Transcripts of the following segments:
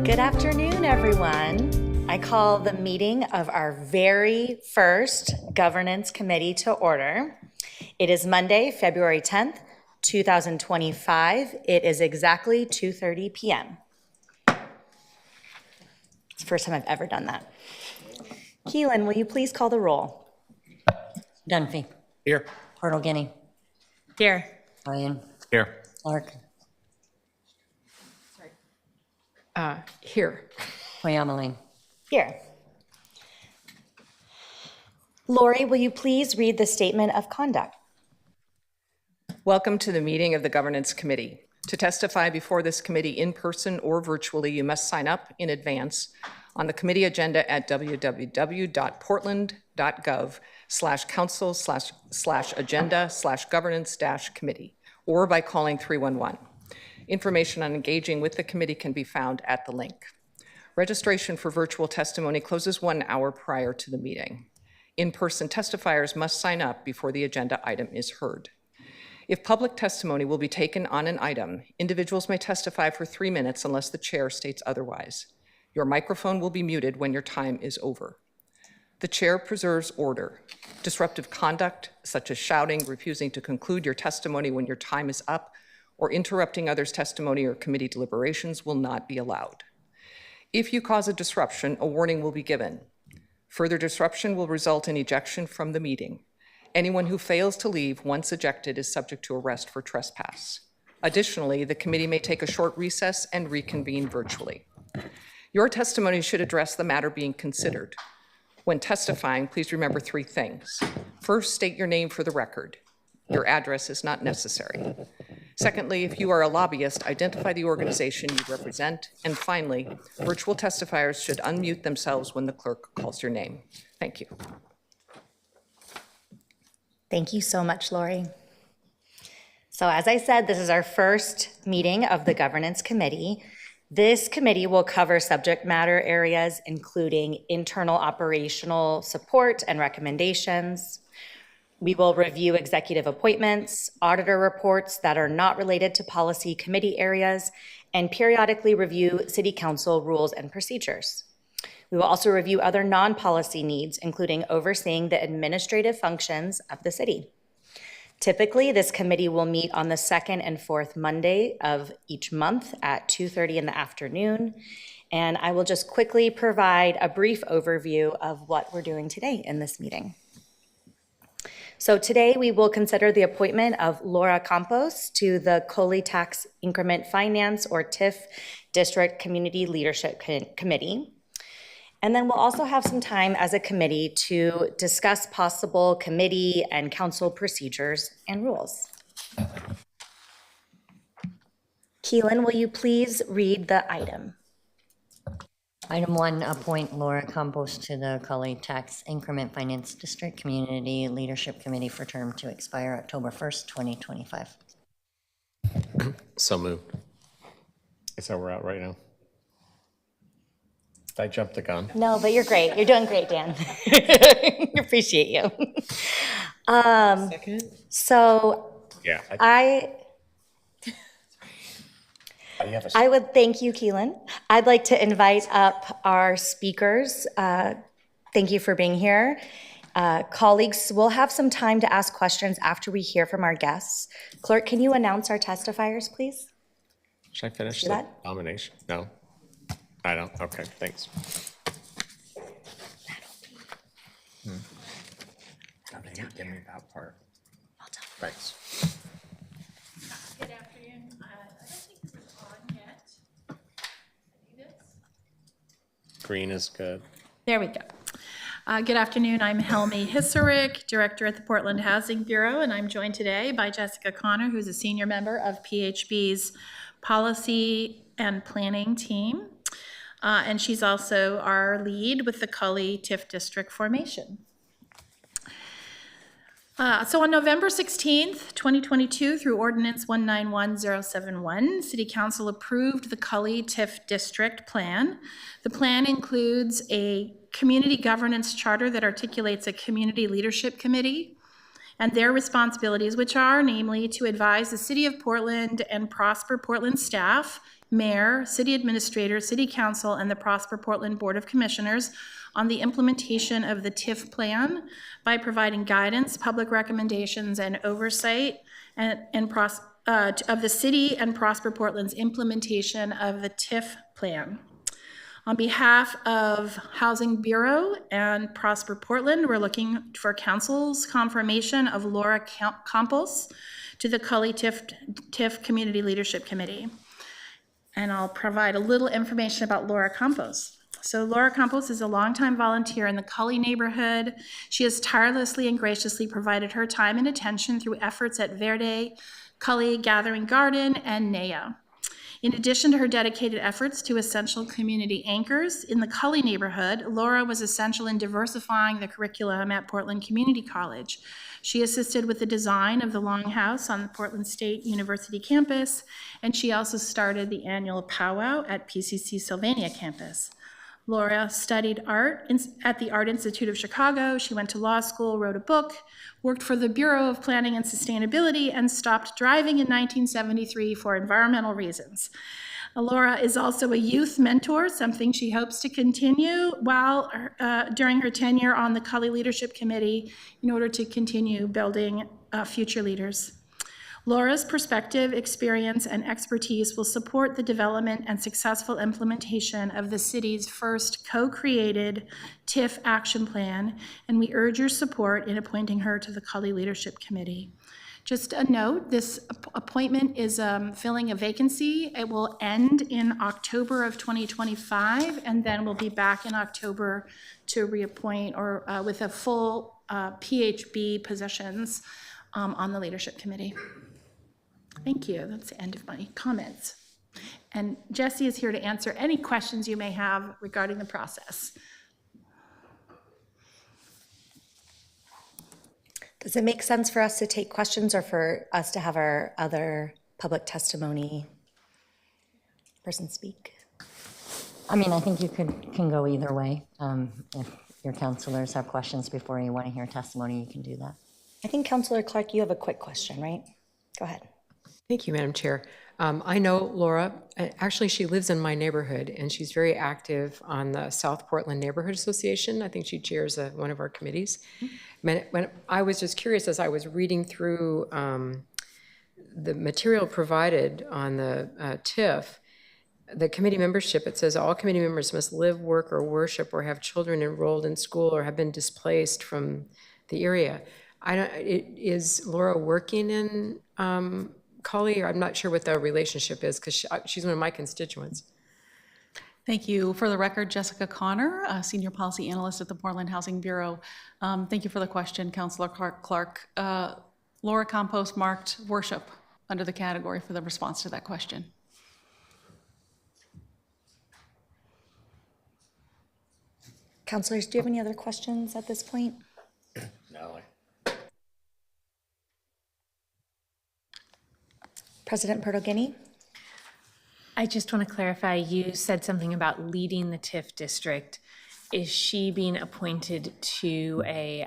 Good afternoon, everyone. I call the meeting of our very first Governance Committee to order. It is Monday, February 10th, 2025. It is exactly 2:30 p.m. It's the first time I've ever done that. Keelan, will you please call the roll? Dunphy. Here. Portal-Guinea. Here. Ryan. Here. Clark. Here. Hoyamaling. Here. Lori, will you please read the statement of conduct? Welcome to the meeting of the Governance Committee. To testify before this committee in person or virtually, you must sign up in advance on the committee agenda at www.portland.gov/council/agenda/governance-committee or by calling 311. Information on engaging with the committee can be found at the link. Registration for virtual testimony closes 1 hour prior to the meeting. In-person testifiers must sign up before the agenda item is heard. If public testimony will be taken on an item, individuals may testify for 3 minutes unless the chair states otherwise. Your microphone will be muted when your time is over. The chair preserves order. Disruptive conduct, such as shouting, refusing to conclude your testimony when your time is up, or interrupting others' testimony or committee deliberations will not be allowed. If you cause a disruption, a warning will be given. Further disruption will result in ejection from the meeting. Anyone who fails to leave once ejected is subject to arrest for trespass. Additionally, the committee may take a short recess and reconvene virtually. Your testimony should address the matter being considered. When testifying, please remember 3 things. First, state your name for the record. Your address is not necessary. Secondly, if you are a lobbyist, identify the organization you represent. And finally, virtual testifiers should unmute themselves when the clerk calls your name. Thank you. Thank you so much, Lori. So as I said, this is our first meeting of the Governance Committee. This committee will cover subject matter areas including internal operational support and recommendations. We will review executive appointments, auditor reports that are not related to policy committee areas, and periodically review City Council rules and procedures. We will also review other non-policy needs, including overseeing the administrative functions of the city. Typically, this committee will meet on the 2nd and 4th Monday of each month at 2:30 in the afternoon. And I will just quickly provide a brief overview of what we're doing today in this meeting. So today we will consider the appointment of Laura Campos to the COLI Tax Increment Finance or TIF District Community Leadership Committee. And then we'll also have some time as a committee to discuss possible committee and council procedures and rules. Keelan, will you please read the item? Item 1, appoint Laura Campos to the COLI Tax Increment Finance District Community Leadership Committee for term to expire October 1st, 2025. So moved. Is that where we're at right now? Did I jump the gun? No, but you're great. You're doing great, Dan. Appreciate you. Second. So Yeah. I would thank you, Keelan. I'd like to invite up our speakers. Thank you for being here. Colleagues, we'll have some time to ask questions after we hear from our guests. Clerk, can you announce our testifiers, please? Should I finish Do the that? nomination? No? I don't? Okay, thanks. Give me that part. Thanks. Good afternoon. I don't think this is on yet. Green is good. There we go. Good afternoon. I'm Helmi Hisserick, Director at the Portland Housing Bureau, and I'm joined today by Jessica Connor, who's a senior member of PHB's Policy and Planning team. And she's also our lead with the COLI TIF District formation. So on November 16th, 2022, through Ordinance 191071, City Council approved the COLI TIF District Plan. The plan includes a community governance charter that articulates a community leadership committee and their responsibilities, which are namely to advise the City of Portland and Prosper Portland staff mayor, city administrator, city council, and the Prosper Portland Board of Commissioners on the implementation of the TIF plan by providing guidance, public recommendations, and oversight of the city and Prosper Portland's implementation of the TIF plan. On behalf of Housing Bureau and Prosper Portland, we're looking for council's confirmation of Laura Campos to the Cully TIF Community Leadership Committee. And I'll provide a little information about Laura Campos. So Laura Campos is a longtime volunteer in the Cully neighborhood. She has tirelessly and graciously provided her time and attention through efforts at Verde, Cully Gathering Garden, and NEA. In addition to her dedicated efforts to essential community anchors in the Cully neighborhood, Laura was essential in diversifying the curriculum at Portland Community College. She assisted with the design of the Longhouse on the Portland State University campus, and she also started the annual powwow at PCC Sylvania campus. Laura studied art at the Art Institute of Chicago. She went to law school, wrote a book, worked for the Bureau of Planning and Sustainability, and stopped driving in 1973 for environmental reasons. Laura is also a youth mentor, something she hopes to continue during her tenure on the Cully Leadership Committee in order to continue building future leaders. Laura's perspective, experience, and expertise will support the development and successful implementation of the city's first co-created TIF action plan, and we urge your support in appointing her to the Cully Leadership Committee. Just a note, this appointment is filling a vacancy. It will end in October of 2025, and then we'll be back in October to reappoint or with a full PHB positions on the Leadership Committee. Thank you. That's the end of my comments. And Jesse is here to answer any questions you may have regarding the process. Does it make sense for us to take questions or for us to have our other public testimony person speak? I mean, I think you can go either way. If your counselors have questions before you want to hear testimony, you can do that. I think Councilor Clark, you have a quick question, right? Go ahead. Thank you, Madam Chair. I know Laura. Actually, she lives in my neighborhood, and she's very active on the South Portland Neighborhood Association. I think she chairs one of our committees. When I was just curious, as I was reading through the material provided on the TIF, the committee membership, it says all committee members must live, work, or worship, or have children enrolled in school, or have been displaced from the area. Is Laura working in Cully? I'm not sure what the relationship is because she's one of my constituents. Thank you. For the record, Jessica Connor, Senior Policy Analyst at the Portland Housing Bureau. Thank you for the question, Councilor Clark. Laura Campos marked worship under the category for the response to that question. Councilors, do you have any other questions at this point? No. President Pertogini? I just want to clarify, you said something about leading the TIF district. Is she being appointed to a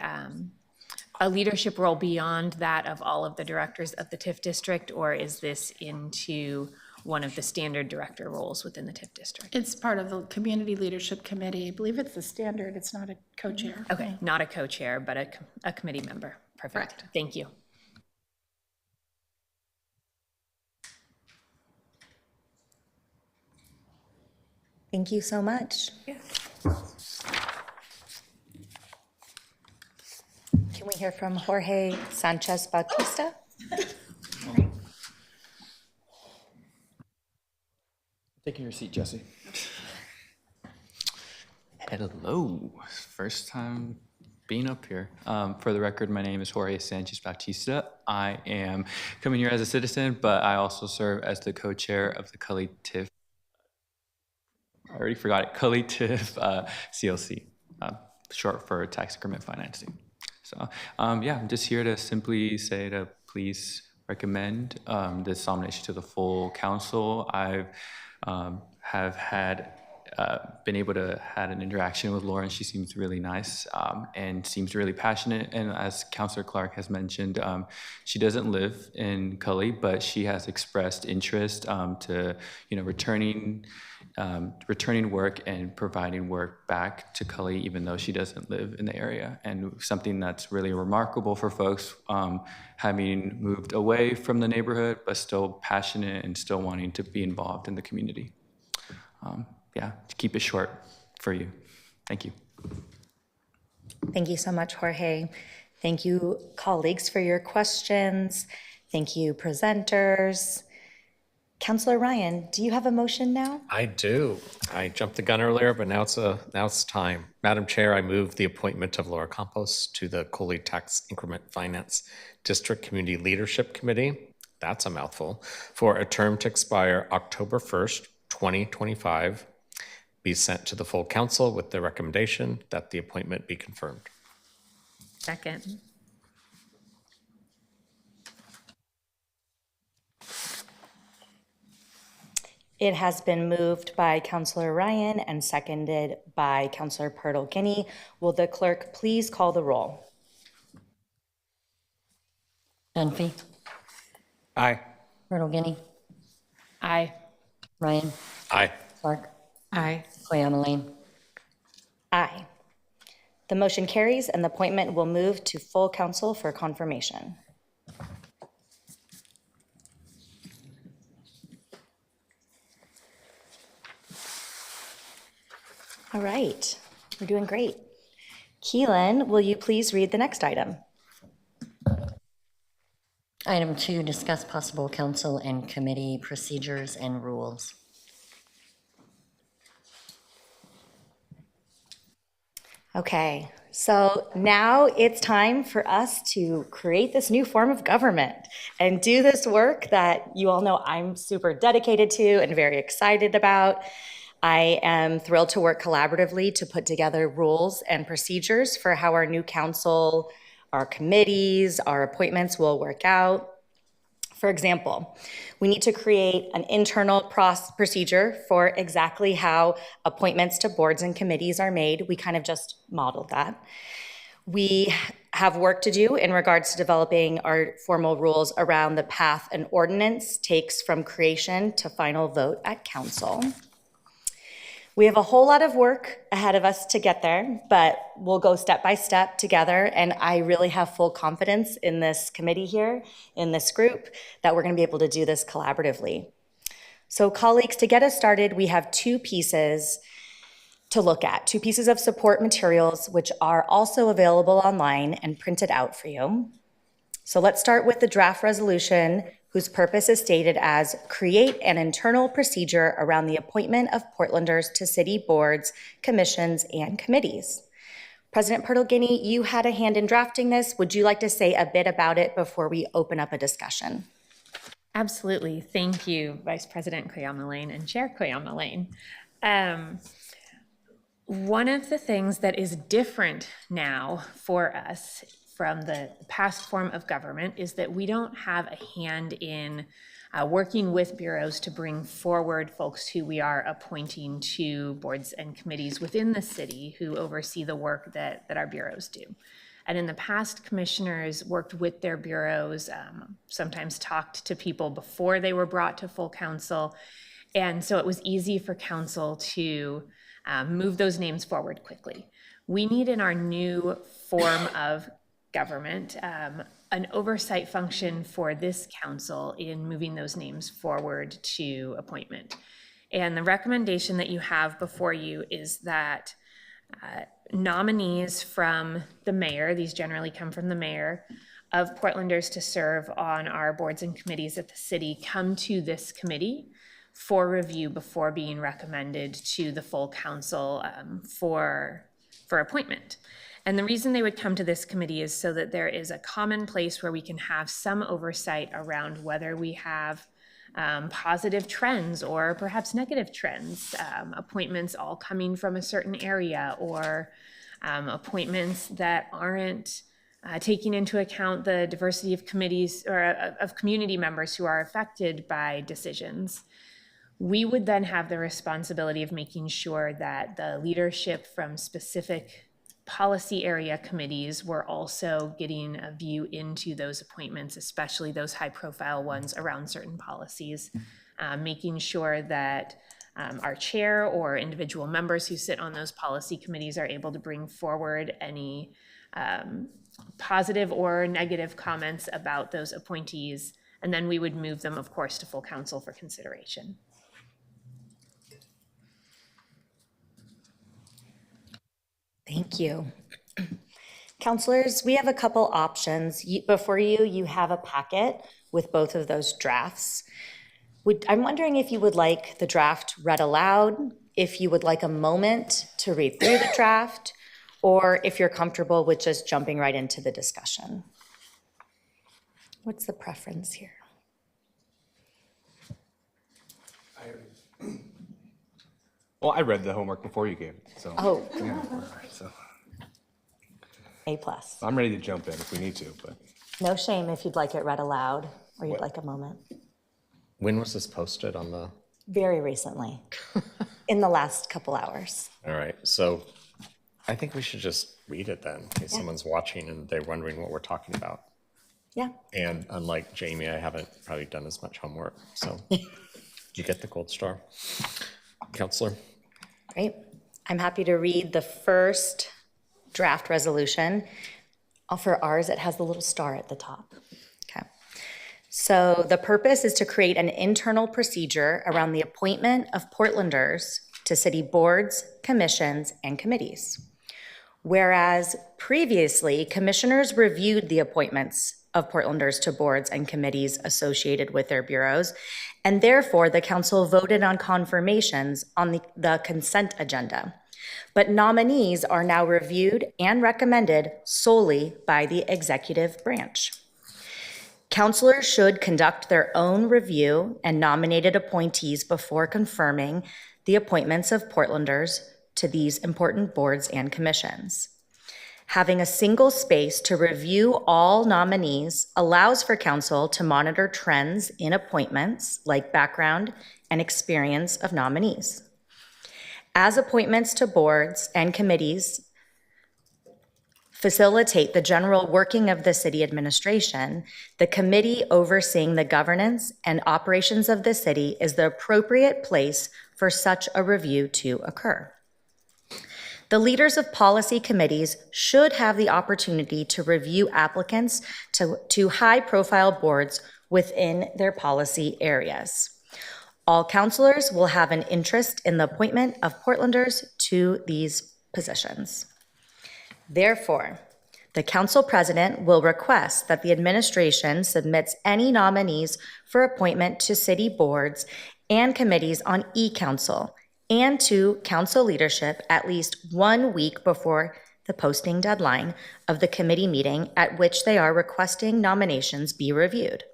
leadership role beyond that of all of the directors of the TIF district, or is this into one of the standard director roles within the TIF district? It's part of the Community Leadership Committee. I believe it's the standard. It's not a co-chair. Okay, not a co-chair, but a committee member. Perfect. Correct. Thank you. Thank you so much. Yeah. Can we hear from Jorge Sanchez Bautista? Taking your seat, Jesse. Hello, first time being up here. For the record, my name is Jorge Sanchez Bautista. I am coming here as a citizen, but I also serve as the co-chair of the Cully TIF. I already forgot it. Cully TIF CLC, short for tax increment financing. So yeah, I'm just here to simply say to please recommend this nomination to the full council. I have had been able to had an interaction with Laura, and she seems really nice and seems really passionate. And as Councilor Clark has mentioned, she doesn't live in Cully, but she has expressed interest to returning work and providing work back to Cully, even though she doesn't live in the area. And something that's really remarkable for folks having moved away from the neighborhood, but still passionate and still wanting to be involved in the community. Yeah, to keep it short for you. Thank you. Thank you so much, Jorge. Thank you, colleagues, for your questions. Thank you, presenters. Councilor Ryan, do you have a motion now? I do. I jumped the gun earlier, but now it's time. Madam Chair, I move the appointment of Laura Campos to the Coley Tax Increment Finance District Community Leadership Committee. That's a mouthful. For a term to expire October 1st, 2025, be sent to the full council with the recommendation that the appointment be confirmed. Second. It has been moved by Councilor Ryan and seconded by Councilor Purtle Guinea. Will the clerk please call the roll? Dunphy, Aye. Myrtle Guinea, Aye. Ryan, Aye. Clark, Aye. Koyama. Aye. The motion carries and the appointment will move to full council for confirmation. All right, we're doing great. Keelan, will you please read the next item? Item 2, discuss possible council and committee procedures and rules. Okay, so now it's time for us to create this new form of government and do this work that you all know I'm super dedicated to and very excited about. I am thrilled to work collaboratively to put together rules and procedures for how our new council, our committees, our appointments will work out. For example, we need to create an internal procedure for exactly how appointments to boards and committees are made. We kind of just modeled that. We have work to do in regards to developing our formal rules around the path an ordinance takes from creation to final vote at council. We have a whole lot of work ahead of us to get there, but we'll go step by step together, and I really have full confidence in this committee here, in this group, that we're going to be able to do this collaboratively. So colleagues, to get us started, we have two pieces to look at, two pieces of support materials, which are also available online and printed out for you. So let's start with the draft resolution, whose purpose is stated as create an internal procedure around the appointment of Portlanders to city boards, commissions, and committees. President Purtle Guinea, you had a hand in drafting this. Would you like to say a bit about it before we open up a discussion? Absolutely. Thank you, Vice President Koyama Lane and Chair Koyama Lane. One of the things that is different now for us from the past form of government is that we don't have a hand in working with bureaus to bring forward folks who we are appointing to boards and committees within the city who oversee the work that our bureaus do. And in the past, commissioners worked with their bureaus, sometimes talked to people before they were brought to full council. And so it was easy for council to move those names forward quickly. We need in our new form of government, an oversight function for this council in moving those names forward to appointment. And the recommendation that you have before you is that nominees from the mayor, these generally come from the mayor, of Portlanders to serve on our boards and committees at the city come to this committee for review before being recommended to the full council for appointment. And the reason they would come to this committee is so that there is a common place where we can have some oversight around whether we have positive trends or perhaps negative trends, appointments all coming from a certain area, or appointments that aren't taking into account the diversity of committees or of community members who are affected by decisions. We would then have the responsibility of making sure that the leadership from specific policy area committees were also getting a view into those appointments, especially those high-profile ones around certain policies, making sure that our chair or individual members who sit on those policy committees are able to bring forward any positive or negative comments about those appointees, and then we would move them, of course, to full council for consideration. Thank you. Counselors, we have a couple options. Before you, you have a packet with both of those drafts. I'm wondering if you would like the draft read aloud, if you would like a moment to read through the draft, or if you're comfortable with just jumping right into the discussion. What's the preference here? Well, I read the homework before you gave it, so. Oh, Yeah, so A+. I'm ready to jump in if we need to, but No shame if you'd like it read aloud, or you'd like a moment. When was this posted on the? Very recently, in the last couple hours. All right, so I think we should just read it then, in case someone's watching and they're wondering what we're talking about. Yeah. And unlike Jamie, I haven't probably done as much homework, so you get the gold star. Counselor? Great. I'm happy to read the first draft resolution. For ours, it has the little star at the top. Okay. So the purpose is to create an internal procedure around the appointment of Portlanders to city boards, commissions, and committees. Whereas previously, commissioners reviewed the appointments of Portlanders to boards and committees associated with their bureaus, and therefore the council voted on confirmations on the consent agenda. But nominees are now reviewed and recommended solely by the executive branch. Councilors should conduct their own review and nominated appointees before confirming the appointments of Portlanders to these important boards and commissions. Having a single space to review all nominees allows for council to monitor trends in appointments like background and experience of nominees. As appointments to boards and committees facilitate the general working of the city administration, the committee overseeing the governance and operations of the city is the appropriate place for such a review to occur. The leaders of policy committees should have the opportunity to review applicants to high-profile boards within their policy areas. All councilors will have an interest in the appointment of Portlanders to these positions. Therefore, the council president will request that the administration submits any nominees for appointment to city boards and committees on e-council and to council leadership at least 1 week before the posting deadline of the committee meeting at which they are requesting nominations be reviewed,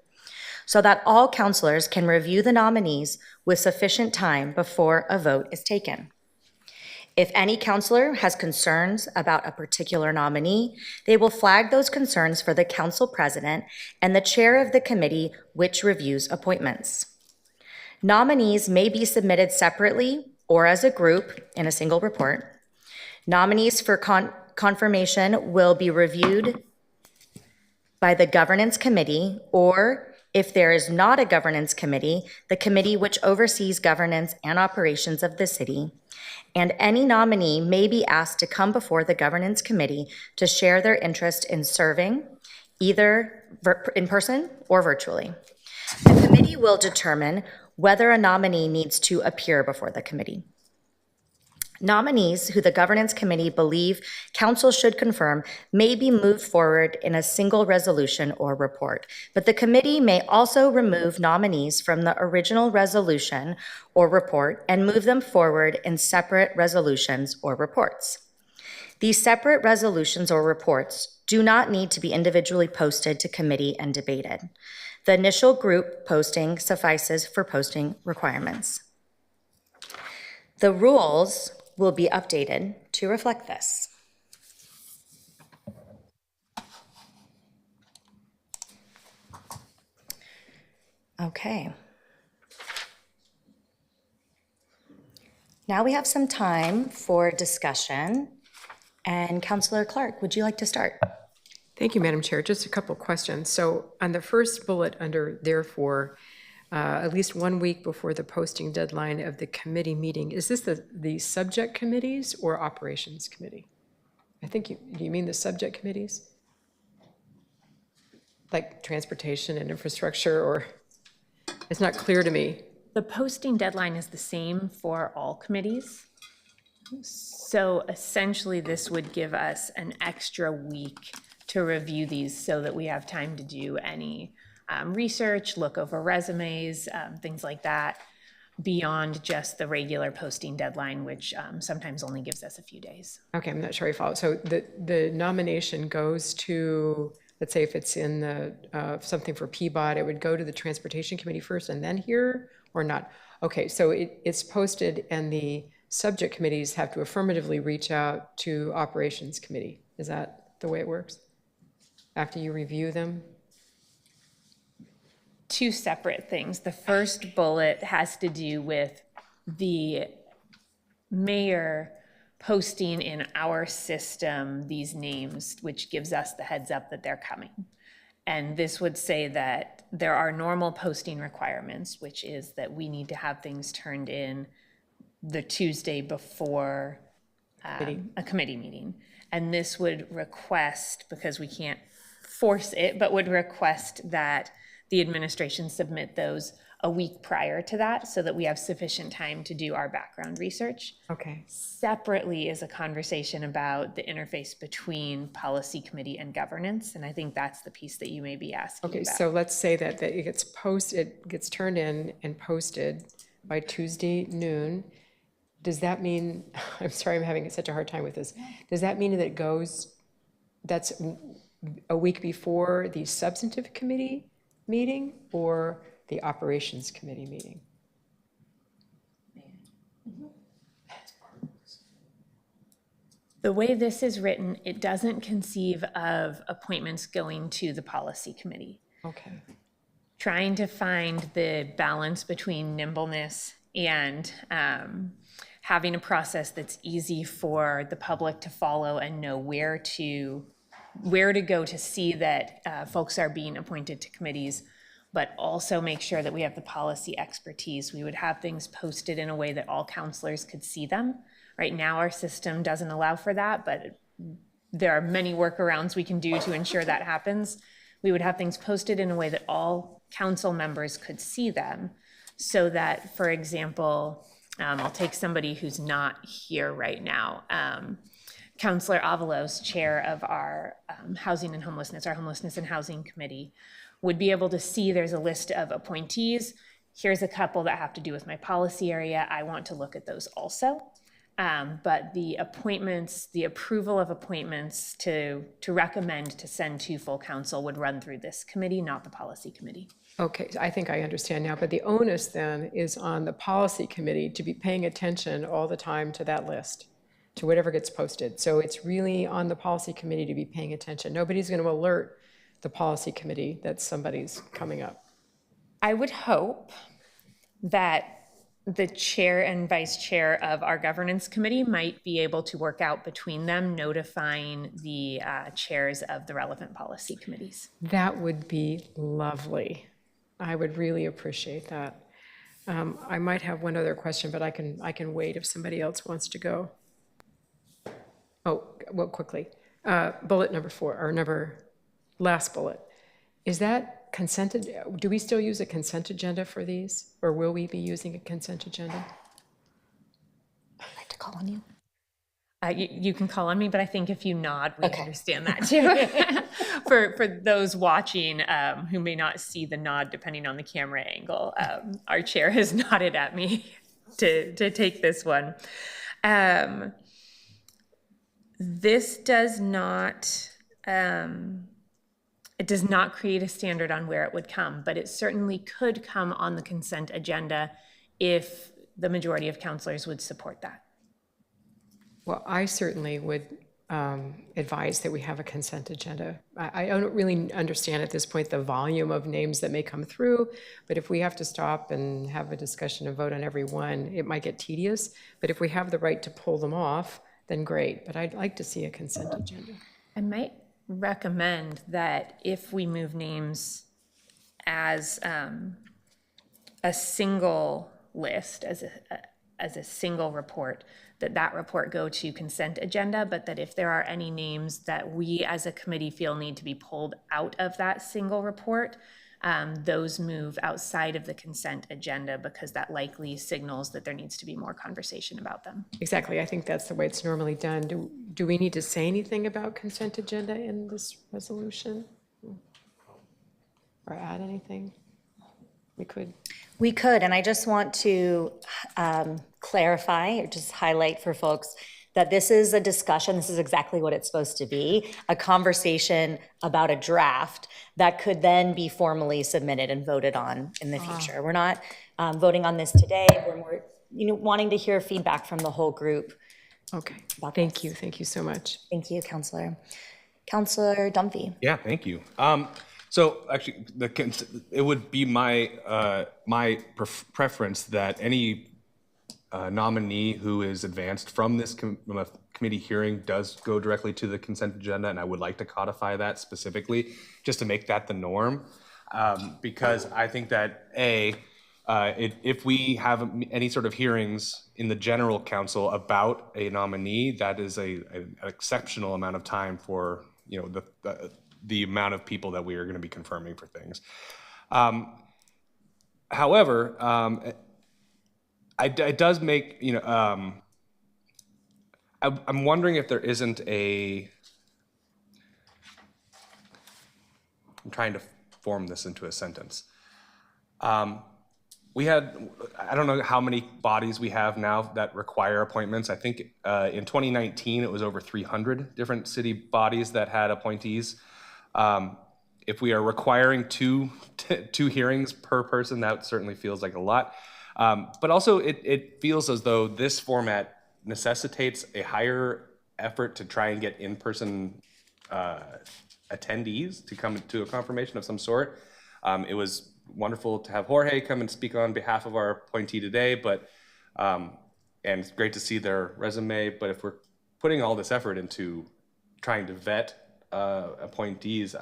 so that all councilors can review the nominees with sufficient time before a vote is taken. If any councilor has concerns about a particular nominee, they will flag those concerns for the council president and the chair of the committee which reviews appointments. Nominees may be submitted separately or as a group in a single report. Nominees for confirmation will be reviewed by the governance committee, or if there is not a governance committee, the committee which oversees governance and operations of the city, and any nominee may be asked to come before the governance committee to share their interest in serving, either in person or virtually. The committee will determine whether a nominee needs to appear before the committee. Nominees who the governance committee believe council should confirm may be moved forward in a single resolution or report, but the committee may also remove nominees from the original resolution or report and move them forward in separate resolutions or reports. These separate resolutions or reports do not need to be individually posted to committee and debated. The initial group posting suffices for posting requirements. The rules will be updated to reflect this. Okay. Now we have some time for discussion. And Councillor Clark, would you like to start? Thank you, Madam Chair. Just a couple of questions. So on the first bullet under therefore, at least 1 week before the posting deadline of the committee meeting, is this the subject committees or operations committee? I think do you mean the subject committees? Like transportation and infrastructure, or it's not clear to me. The posting deadline is the same for all committees. So essentially, this would give us an extra week to review these so that we have time to do any research, look over resumes, things like that, beyond just the regular posting deadline, which sometimes only gives us a few days. Okay, I'm not sure I follow. So the nomination goes to, let's say if it's in the something for PBOT, it would go to the Transportation Committee first and then here, or not? Okay, so it's posted and the subject committees have to affirmatively reach out to Operations Committee. Is that the way it works? After you review them? Two separate things. The first bullet has to do with the mayor posting in our system these names, which gives us the heads up that they're coming. And this would say that there are normal posting requirements, which is that we need to have things turned in the Tuesday before a committee meeting. And this would request, because we can't force it, but would request that the administration submit those a week prior to that so that we have sufficient time to do our background research. Okay. Separately is a conversation about the interface between policy committee and governance. And I think that's the piece that you may be asking Okay, about. so let's say that it gets posted, it gets turned in and posted by Tuesday noon. Does that mean, I'm sorry, I'm having such a hard time with this. Does that mean that it goes, that's a week before the substantive committee meeting or the operations committee meeting? The way this is written, it doesn't conceive of appointments going to the policy committee. Okay. Trying to find the balance between nimbleness and having a process that's easy for the public to follow and know where to go to see that folks are being appointed to committees, but also make sure that we have the policy expertise. We would have things posted in a way that all counselors could see them. Right now, our system doesn't allow for that, but there are many workarounds we can do to ensure that happens. We would have things posted in a way that all council members could see them, so that, for example, I'll take somebody who's not here right now. Councillor Avalos, chair of our housing and homelessness, our homelessness and housing committee, would be able to see there's a list of appointees. Here's a couple that have to do with my policy area. I want to look at those also. But the appointments, the approval of appointments to recommend to send to full council would run through this committee, not the policy committee. Okay, I think I understand now, but the onus then is on the policy committee to be paying attention all the time to that list, to whatever gets posted. So it's really on the policy committee to be paying attention. Nobody's going to alert the policy committee that somebody's coming up. I would hope that the chair and vice chair of our governance committee might be able to work out between them, notifying the chairs of the relevant policy committees. That would be lovely. I would really appreciate that. I might have one other question, but I can wait if somebody else wants to go. Oh, well, quickly. Bullet number 4, or last bullet. Is that consented? Do we still use a consent agenda for these, or will we be using a consent agenda? I'd like to call on you. You can call on me, but I think if you nod, we understand that too. For those watching who may not see the nod depending on the camera angle, our chair has nodded at me to take this one. This does not, it does not create a standard on where it would come, but it certainly could come on the consent agenda if the majority of counselors would support that. Well, I certainly would advise that we have a consent agenda. I don't really understand at this point the volume of names that may come through, but if we have to stop and have a discussion and vote on every one, it might get tedious. But if we have the right to pull them off, then great. But I'd like to see a consent agenda. I might recommend that if we move names as a single list, as a single report, that report go to consent agenda, but that if there are any names that we as a committee feel need to be pulled out of that single report, those move outside of the consent agenda, because that likely signals that there needs to be more conversation about them. Exactly. I think that's the way it's normally done. Do we need to say anything about consent agenda in this resolution? Or add anything? We could, and I just want to clarify or just highlight for folks that this is a discussion, this is exactly what it's supposed to be, a conversation about a draft that could then be formally submitted and voted on in the future. We're not voting on this today, we're more, wanting to hear feedback from the whole group. Okay, thank you so much. Thank you, Counselor. Counselor Dunphy. Yeah, thank you. So actually, it would be my preference that any nominee who is advanced from this committee hearing does go directly to the consent agenda, and I would like to codify that specifically, just to make that the norm, because I think that if we have any sort of hearings in the general council about a nominee, that is an exceptional amount of time for the amount of people that we are going to be confirming for things. However, it does make, I'm wondering if there isn't I'm trying to form this into a sentence. We had, I don't know how many bodies we have now that require appointments. I think in 2019, it was over 300 different city bodies that had appointees. If we are requiring two hearings per person, that certainly feels like a lot. But also it feels as though this format necessitates a higher effort to try and get in-person attendees to come to a confirmation of some sort. It was wonderful to have Jorge come and speak on behalf of our appointee today, but and it's great to see their resume. But if we're putting all this effort into trying to vet appointees,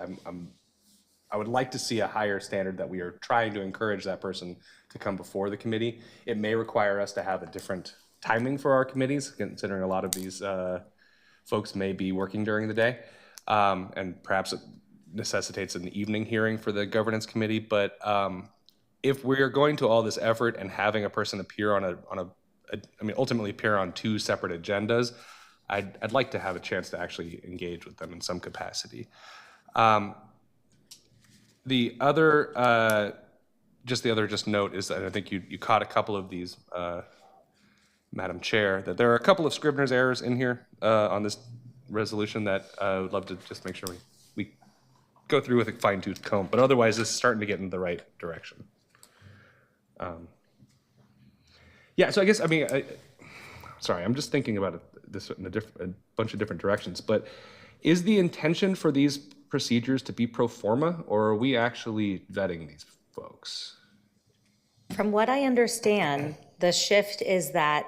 I would like to see a higher standard that we are trying to encourage that person to come before the committee. It may require us to have a different timing for our committees, considering a lot of these folks may be working during the day, and perhaps it necessitates an evening hearing for the governance committee. But if we're going to all this effort and having a person appear ultimately appear on two separate agendas, I'd like to have a chance to actually engage with them in some capacity. The other note is that I think you caught a couple of these, Madam Chair, that there are a couple of Scrivener's errors in here on this resolution that I would love to just make sure we go through with a fine-tooth comb. But otherwise, this is starting to get in the right direction. Yeah, so I guess, sorry, I'm just thinking about this in a bunch of different directions, but is the intention for these procedures to be pro forma, or are we actually vetting these folks? From what I understand, the shift is that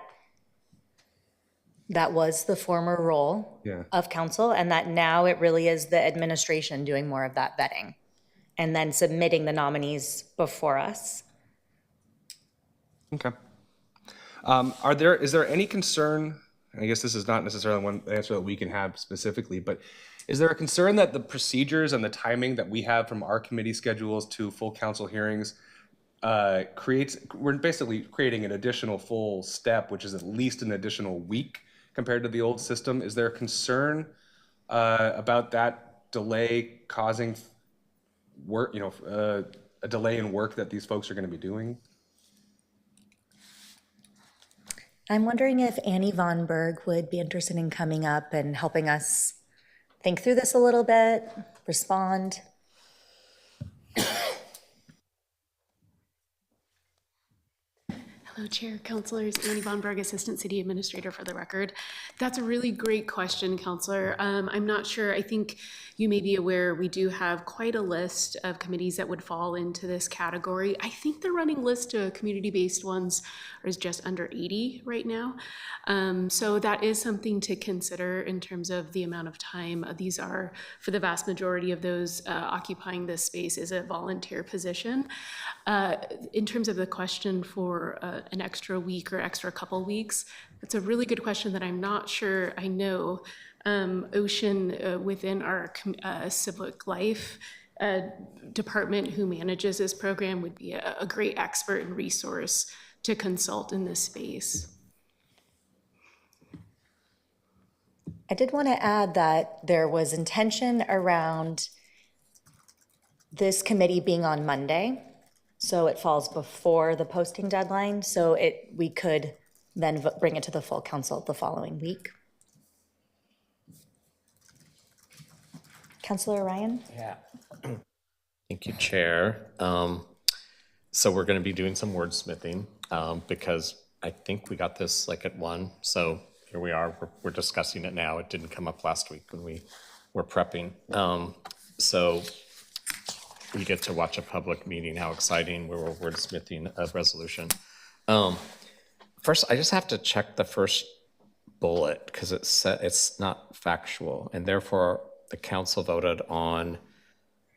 was the former role of council, and that now it really is the administration doing more of that vetting and then submitting the nominees before us. Okay. Is there any concern, I guess this is not necessarily one answer that we can have specifically, but is there a concern that the procedures and the timing that we have from our committee schedules to full council hearings we're basically creating an additional full step, which is at least an additional week compared to the old system? Is there a concern about that delay causing work, a delay in work that these folks are going to be doing? I'm wondering if Annie Von Berg would be interested in coming up and helping us think through this a little bit, respond. Co-Chair, Counselors, Annie Von Berg, Assistant City Administrator for the record. That's a really great question, Counselor. I'm not sure, I think you may be aware we do have quite a list of committees that would fall into this category. I think the running list of community-based ones is just under 80 right now. So that is something to consider in terms of the amount of time. These are, for the vast majority of those occupying this space, is a volunteer position. In terms of the question for an extra week or extra couple weeks, that's a really good question that I'm not sure I know. Ocean, within our civic life department who manages this program, would be a great expert and resource to consult in this space. I did want to add that there was intention around this committee being on Monday, so it falls before the posting deadline, so we could then bring it to the full council the following week. Councilor Ryan? Yeah. Thank you, Chair. So we're going to be doing some wordsmithing because I think we got this like at 1. So here we are. We're discussing it now. It didn't come up last week when we were prepping. So we get to watch a public meeting. How exciting! We were wordsmithing a resolution. First, I just have to check the first bullet because it's not factual, and therefore the council voted on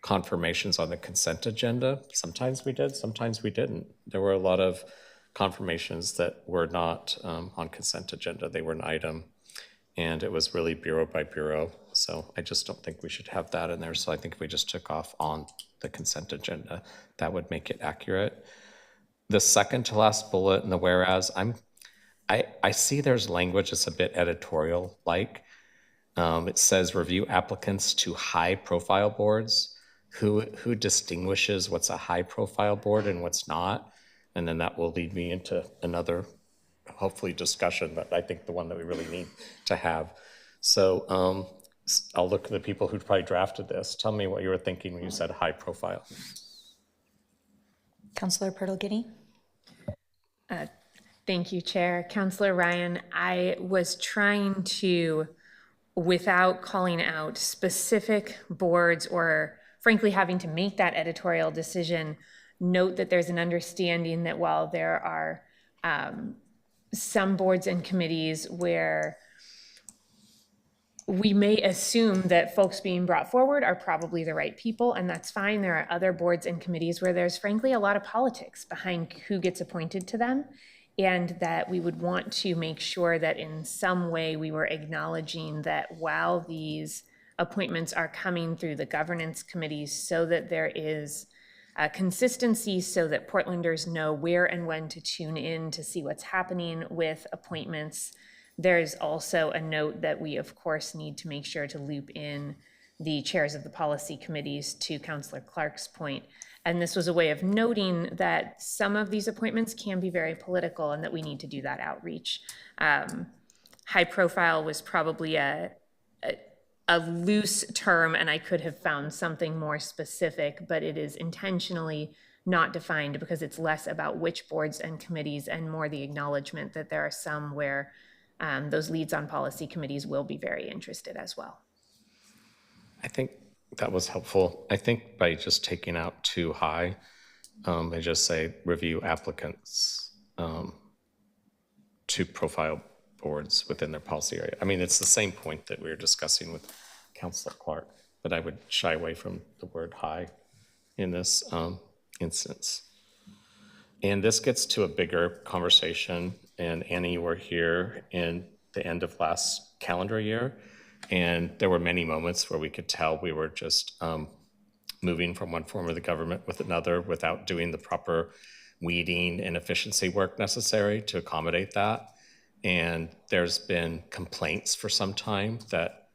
confirmations on the consent agenda. Sometimes we did, sometimes we didn't. There were a lot of confirmations that were not on consent agenda. They were an item, and it was really bureau by bureau. So I just don't think we should have that in there. So I think if we just took off on the consent agenda, that would make it accurate. The second to last bullet in the whereas, I see there's language that's a bit editorial-like. It says review applicants to high-profile boards. Who distinguishes what's a high-profile board and what's not? And then that will lead me into another, hopefully, discussion, but I think the one that we really need to have. So I'll look at the people who probably drafted this. Tell me what you were thinking when you said high-profile. Councilor Purtle-Guinea? Thank you, Chair. Councilor Ryan, I was trying to, without calling out specific boards or frankly having to make that editorial decision, note that there's an understanding that while there are some boards and committees where we may assume that folks being brought forward are probably the right people, and that's fine. There are other boards and committees where there's frankly a lot of politics behind who gets appointed to them, and that we would want to make sure that in some way we were acknowledging that while these appointments are coming through the governance committees, so that there is consistency, so that Portlanders know where and when to tune in to see what's happening with appointments. There's also a note that we, of course, need to make sure to loop in the chairs of the policy committees, to Councilor Clark's point. And this was a way of noting that some of these appointments can be very political and that we need to do that outreach. High profile was probably a loose term, and I could have found something more specific, but it is intentionally not defined because it's less about which boards and committees and more the acknowledgement that there are some where those leads on policy committees will be very interested as well. I think that was helpful. I think by just taking out too high, I just say review applicants to profile boards within their policy area. I mean, it's the same point that we were discussing with Councilor Clark, but I would shy away from the word high in this instance. And this gets to a bigger conversation. And Annie, you were here in the end of last calendar year, and there were many moments where we could tell we were just moving from one form of the government with another without doing the proper weeding and efficiency work necessary to accommodate that. And there's been complaints for some time that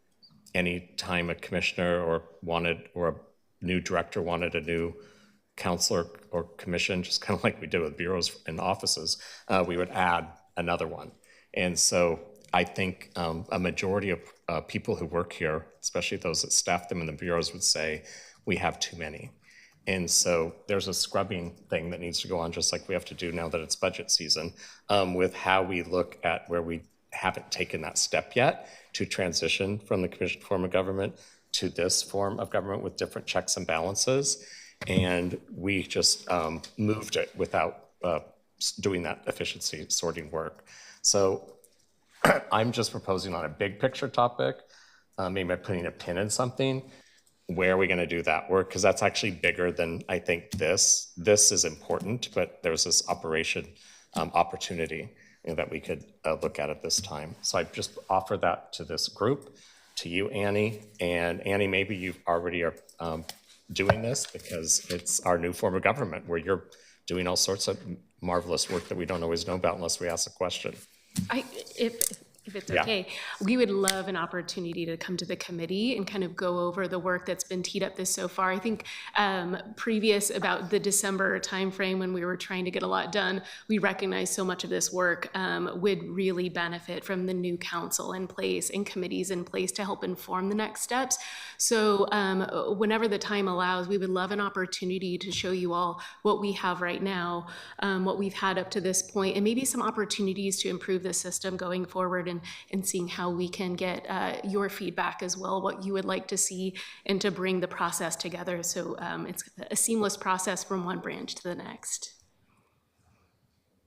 any time a commissioner or a new director wanted a new council or commission, just kind of like we did with bureaus and offices, we would add another one. And so I think a majority of people who work here, especially those that staff them in the bureaus, would say we have too many. And so there's a scrubbing thing that needs to go on, just like we have to do now that it's budget season, with how we look at where we haven't taken that step yet to transition from the commission form of government to this form of government with different checks and balances. And we just moved it without doing that efficiency sorting work. So I'm just proposing on a big picture topic, maybe by putting a pin in something, where are we going to do that work? Because that's actually bigger than I think this. This is important, but there's this opportunity that we could look at this time. So I just offer that to this group, to you, Annie. And Annie, maybe you already are doing this because it's our new form of government where you're doing all sorts of marvelous work that we don't always know about unless we ask a question. If it's okay, we would love an opportunity to come to the committee and kind of go over the work that's been teed up this so far. I think previous about the December timeframe when we were trying to get a lot done, we recognized so much of this work would really benefit from the new council in place and committees in place to help inform the next steps. So whenever the time allows, we would love an opportunity to show you all what we have right now, what we've had up to this point, and maybe some opportunities to improve the system going forward, and seeing how we can get your feedback as well, what you would like to see, and to bring the process together so it's a seamless process from one branch to the next.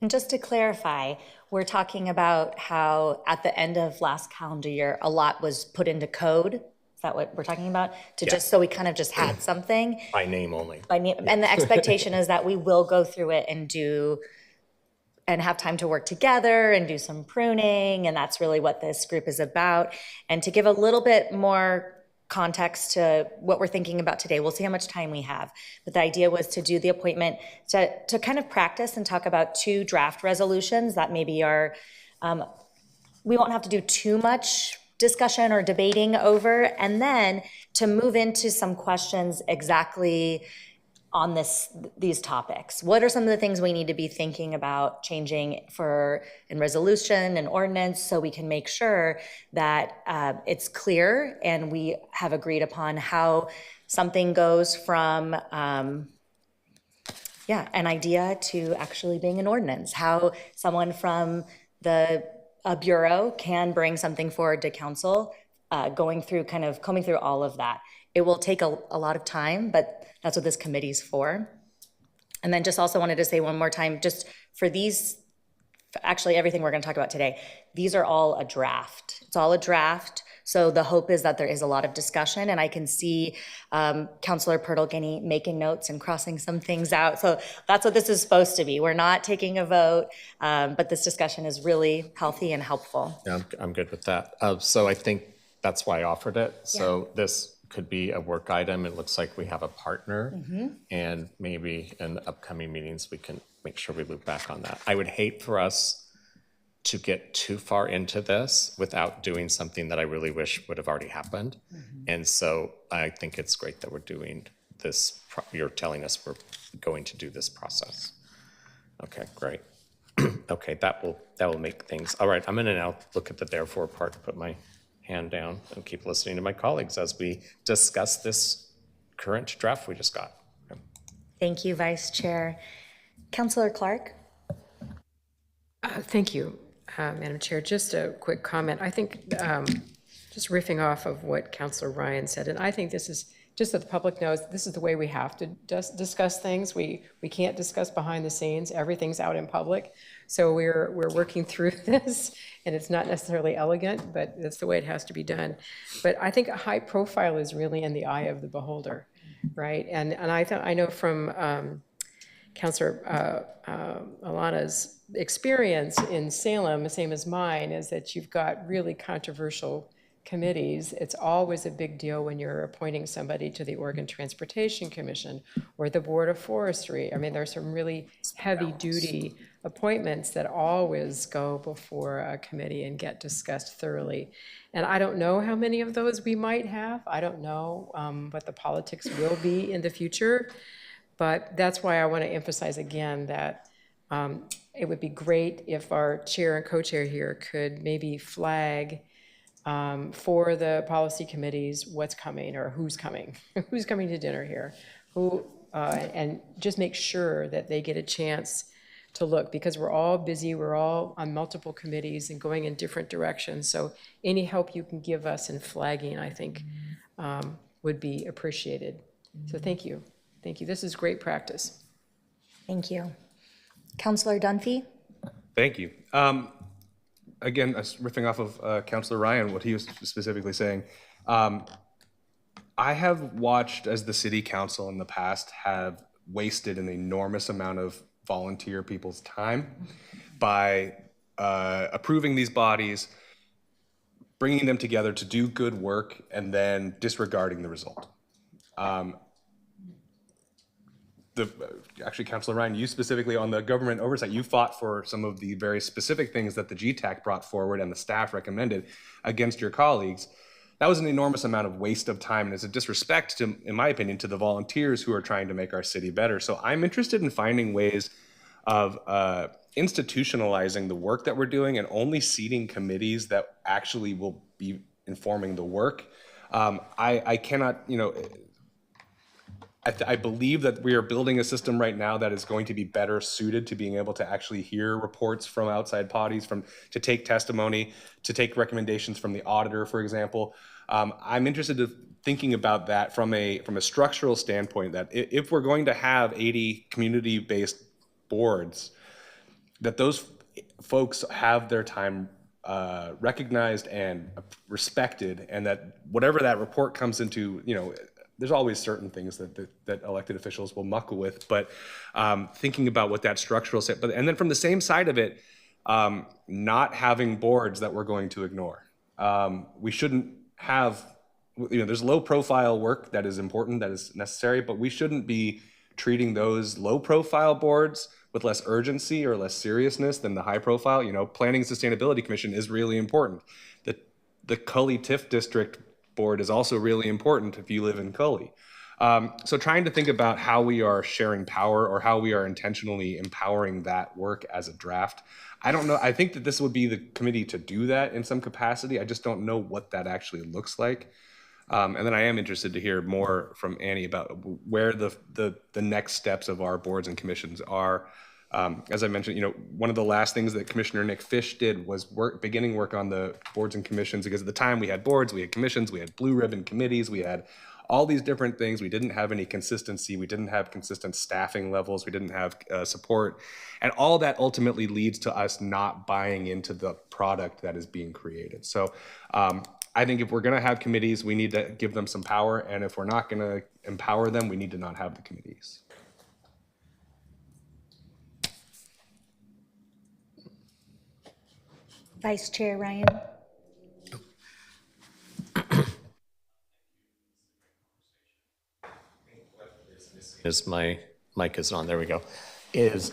And just to clarify, we're talking about how at the end of last calendar year, a lot was put into code. Is that what we're talking about? Just so we kind of just had something. By name only. By name, and the expectation is that we will go through it and have time to work together and do some pruning, and that's really what this group is about. And to give a little bit more context to what we're thinking about today, we'll see how much time we have. But the idea was to do the appointment to kind of practice and talk about 2 draft resolutions that maybe are, we won't have to do too much discussion or debating over, and then to move into some questions exactly on these topics. What are some of the things we need to be thinking about changing in resolution and ordinance so we can make sure that it's clear and we have agreed upon how something goes from an idea to actually being an ordinance, how someone from a bureau can bring something forward to council, combing through all of that. It will take a lot of time, but that's what this committee's for. And then just also wanted to say one more time, just for these, actually everything we're going to talk about today, these are all a draft. It's all a draft. So the hope is that there is a lot of discussion, and I can see Councilor Pirtle-Guiney making notes and crossing some things out. So that's what this is supposed to be. We're not taking a vote, but this discussion is really healthy and helpful. Yeah, I'm good with that. So I think that's why I offered it. So this could be a work item. It looks like we have a partner, and maybe in upcoming meetings we can make sure we loop back on that. I would hate for us to get too far into this without doing something that I really wish would have already happened. And so I think it's great that we're doing this. You're telling us we're going to do this process. Okay, great. Okay, that will make things. All right, I'm gonna now look at the therefore part, put my hand down and keep listening to my colleagues as we discuss this current draft we just got. Okay. Thank you, Vice Chair. Councilor Clark? Thank you, Madam Chair. Just a quick comment. I think just riffing off of what Councilor Ryan said, and I think this is, just so the public knows, this is the way we have to discuss things. We can't discuss behind the scenes. Everything's out in public. So we're working through this, and it's not necessarily elegant, but that's the way it has to be done. But I think a high profile is really in the eye of the beholder, right? And I know from Councilor Alana's experience in Salem, the same as mine, is that you've got really controversial committees. It's always a big deal when you're appointing somebody to the Oregon Transportation Commission or the Board of Forestry. I mean, there's some really heavy-duty appointments that always go before a committee and get discussed thoroughly. And I don't know how many of those we might have. I don't know what the politics will be in the future. But that's why I want to emphasize again that it would be great if our chair and co-chair here could maybe flag for the policy committees what's coming or who's coming to dinner here, who and just make sure that they get a chance to look, because we're all busy, we're all on multiple committees and going in different directions. So any help you can give us in flagging, I think, would be appreciated. So thank you. Thank you. This is great practice. Thank you. Counselor Dunphy? Thank you. Again, riffing off of Councilor Ryan, what he was specifically saying, I have watched as the city council in the past have wasted an enormous amount of volunteer people's time by approving these bodies, bringing them together to do good work, and then disregarding the result. Actually, Councilor Ryan, you specifically on the government oversight, you fought for some of the very specific things that the GTAC brought forward and the staff recommended against your colleagues. That was an enormous amount of waste of time, and it's a disrespect to, in my opinion, to the volunteers who are trying to make our city better. So I'm interested in finding ways of institutionalizing the work that we're doing and only seating committees that actually will be informing the work. I cannot, I believe that we are building a system right now that is going to be better suited to being able to actually hear reports from outside bodies, to take testimony, to take recommendations from the auditor, for example. I'm interested in thinking about that from a structural standpoint, that if we're going to have 80 community-based boards, that those folks have their time recognized and respected, and that whatever that report comes into, there's always certain things that elected officials will muckle with, but thinking about what that structural set, and then from the same side of it, not having boards that we're going to ignore. We shouldn't have, there's low profile work that is important, that is necessary, but we shouldn't be treating those low profile boards with less urgency or less seriousness than the high profile. Planning and Sustainability Commission is really important. The Cully TIF District Board is also really important if you live in Cully. So trying to think about how we are sharing power, or how we are intentionally empowering that work as a draft. I don't know. I think that this would be the committee to do that in some capacity. I just don't know what that actually looks like. And then I am interested to hear more from Annie about where the next steps of our boards and commissions are. As I mentioned, one of the last things that Commissioner Nick Fish did was beginning work on the boards and commissions, because at the time we had boards, we had commissions, we had blue ribbon committees, we had all these different things. We didn't have any consistency. We didn't have consistent staffing levels. We didn't have support. And all that ultimately leads to us not buying into the product that is being created. So I think if we're going to have committees, we need to give them some power. And if we're not going to empower them, we need to not have the committees. Vice Chair Ryan? Is my mic is on, there we go, is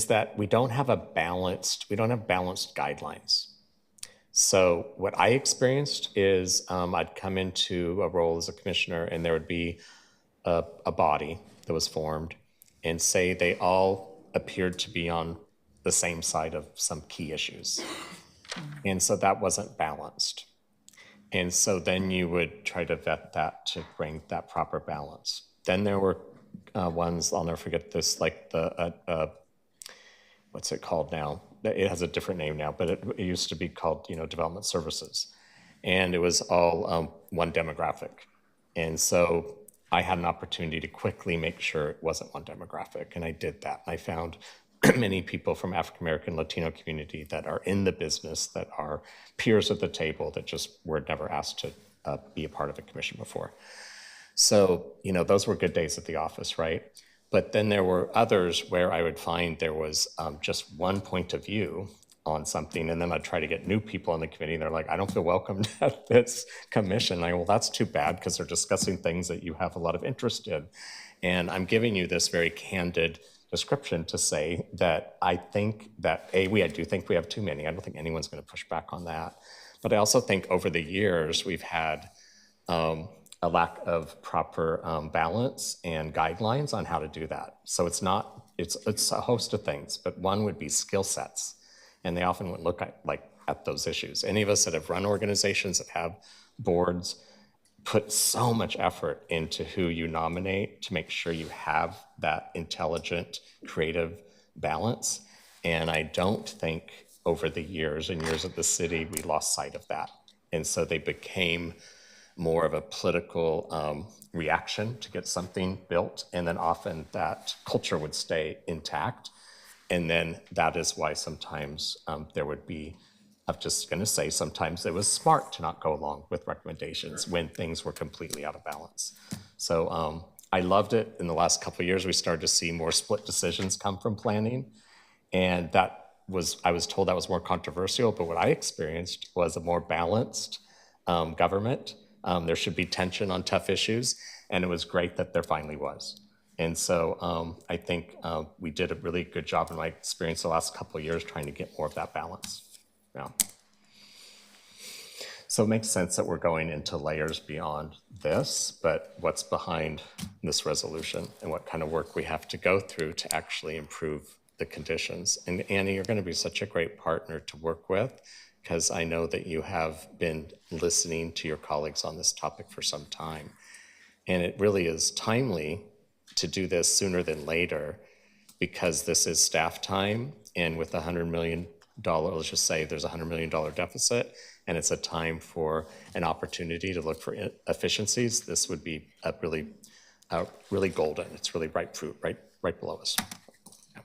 that we don't have balanced guidelines. So what I experienced is I'd come into a role as a commissioner, and there would be a body that was formed, and say they all appeared to be on the same side of some key issues. And so that wasn't balanced. And so then you would try to vet that to bring that proper balance. Then there were ones, I'll never forget this, like what's it called now? It has a different name now, but it used to be called, Development Services. And it was all one demographic. And so I had an opportunity to quickly make sure it wasn't one demographic. And I did that. I found many people from African-American, Latino community that are in the business, that are peers at the table, that just were never asked to be a part of a commission before. So, those were good days at the office, right? But then there were others where I would find there was just one point of view on something, and then I'd try to get new people on the committee, and they're like, I don't feel welcomed at this commission. Well, that's too bad, because they're discussing things that you have a lot of interest in. And I'm giving you this very candid description to say that I think that, I do think we have too many. I don't think anyone's going to push back on that. But I also think over the years, we've had a lack of proper balance and guidelines on how to do that. So it's a host of things, but one would be skill sets. And they often would look at those issues. Any of us that have run organizations, that have boards, put so much effort into who you nominate to make sure you have that intelligent, creative balance. And I don't think over the years and years of the city, we lost sight of that. And so they became more of a political reaction to get something built. And then often that culture would stay intact. And then that is why sometimes there would be, I'm just going to say, sometimes it was smart to not go along with recommendations when things were completely out of balance. So I loved it. In the last couple of years, we started to see more split decisions come from planning. And that was, I was told that was more controversial, but what I experienced was a more balanced government. There should be tension on tough issues, and it was great that there finally was. And so I think we did a really good job in my experience the last couple of years trying to get more of that balance. Yeah. So it makes sense that we're going into layers beyond this, but what's behind this resolution and what kind of work we have to go through to actually improve the conditions. And Annie, you're going to be such a great partner to work with, because I know that you have been listening to your colleagues on this topic for some time. And it really is timely to do this sooner than later, because this is staff time, and with $100 million, let's just say there's a $100 million deficit, and it's a time for an opportunity to look for efficiencies. This would be a really golden. It's really ripe fruit right below us. Yeah.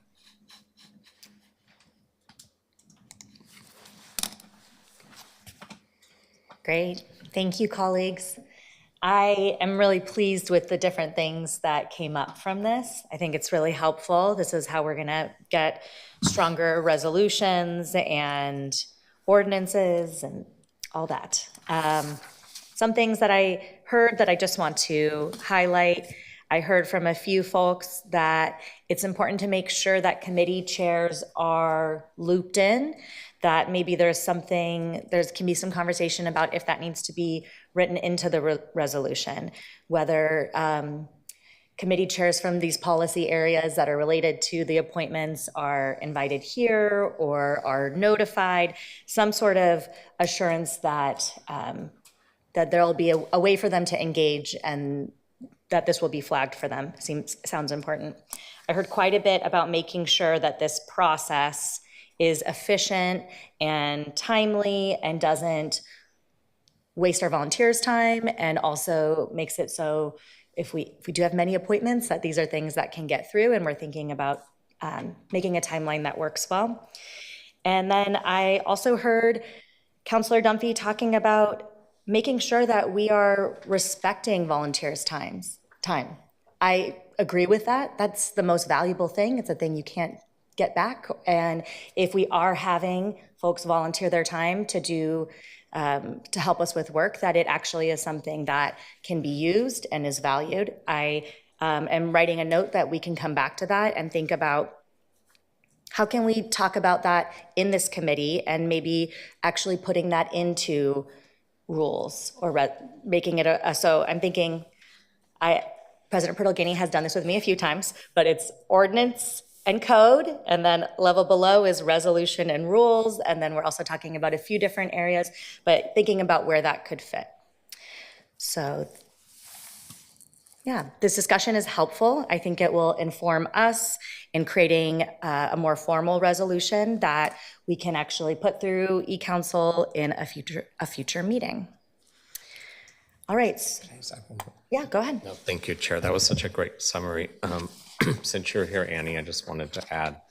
Great. Thank you, colleagues. I am really pleased with the different things that came up from this. I think it's really helpful. This is how we're going to get stronger resolutions and ordinances and all that. Some things that I heard that I just want to highlight. I heard from a few folks that it's important to make sure that committee chairs are looped in, that maybe there can be some conversation about if that needs to be written into the resolution, whether committee chairs from these policy areas that are related to the appointments are invited here or are notified, some sort of assurance that that there'll be a way for them to engage and that this will be flagged for them. Sounds important. I heard quite a bit about making sure that this process is efficient and timely and doesn't waste our volunteers' time, and also makes it so if we do have many appointments, that these are things that can get through, and we're thinking about making a timeline that works well. And then I also heard Councillor Dunphy talking about making sure that we are respecting volunteers' time. I agree with that. That's the most valuable thing. It's a thing you can't get back. And if we are having folks volunteer their time to do to help us with work, that it actually is something that can be used and is valued. I am writing a note that we can come back to that and think about how can we talk about that in this committee and maybe actually putting that into rules or making it so I'm thinking, President Pertolgini has done this with me a few times, but it's ordinance and code, and then level below is resolution and rules, and then we're also talking about a few different areas, but thinking about where that could fit. So yeah, this discussion is helpful. I think it will inform us in creating a more formal resolution that we can actually put through e-council in a future meeting. All right. Yeah, go ahead. No, thank you, Chair. That was such a great summary. Since you're here, Annie, I just wanted to add,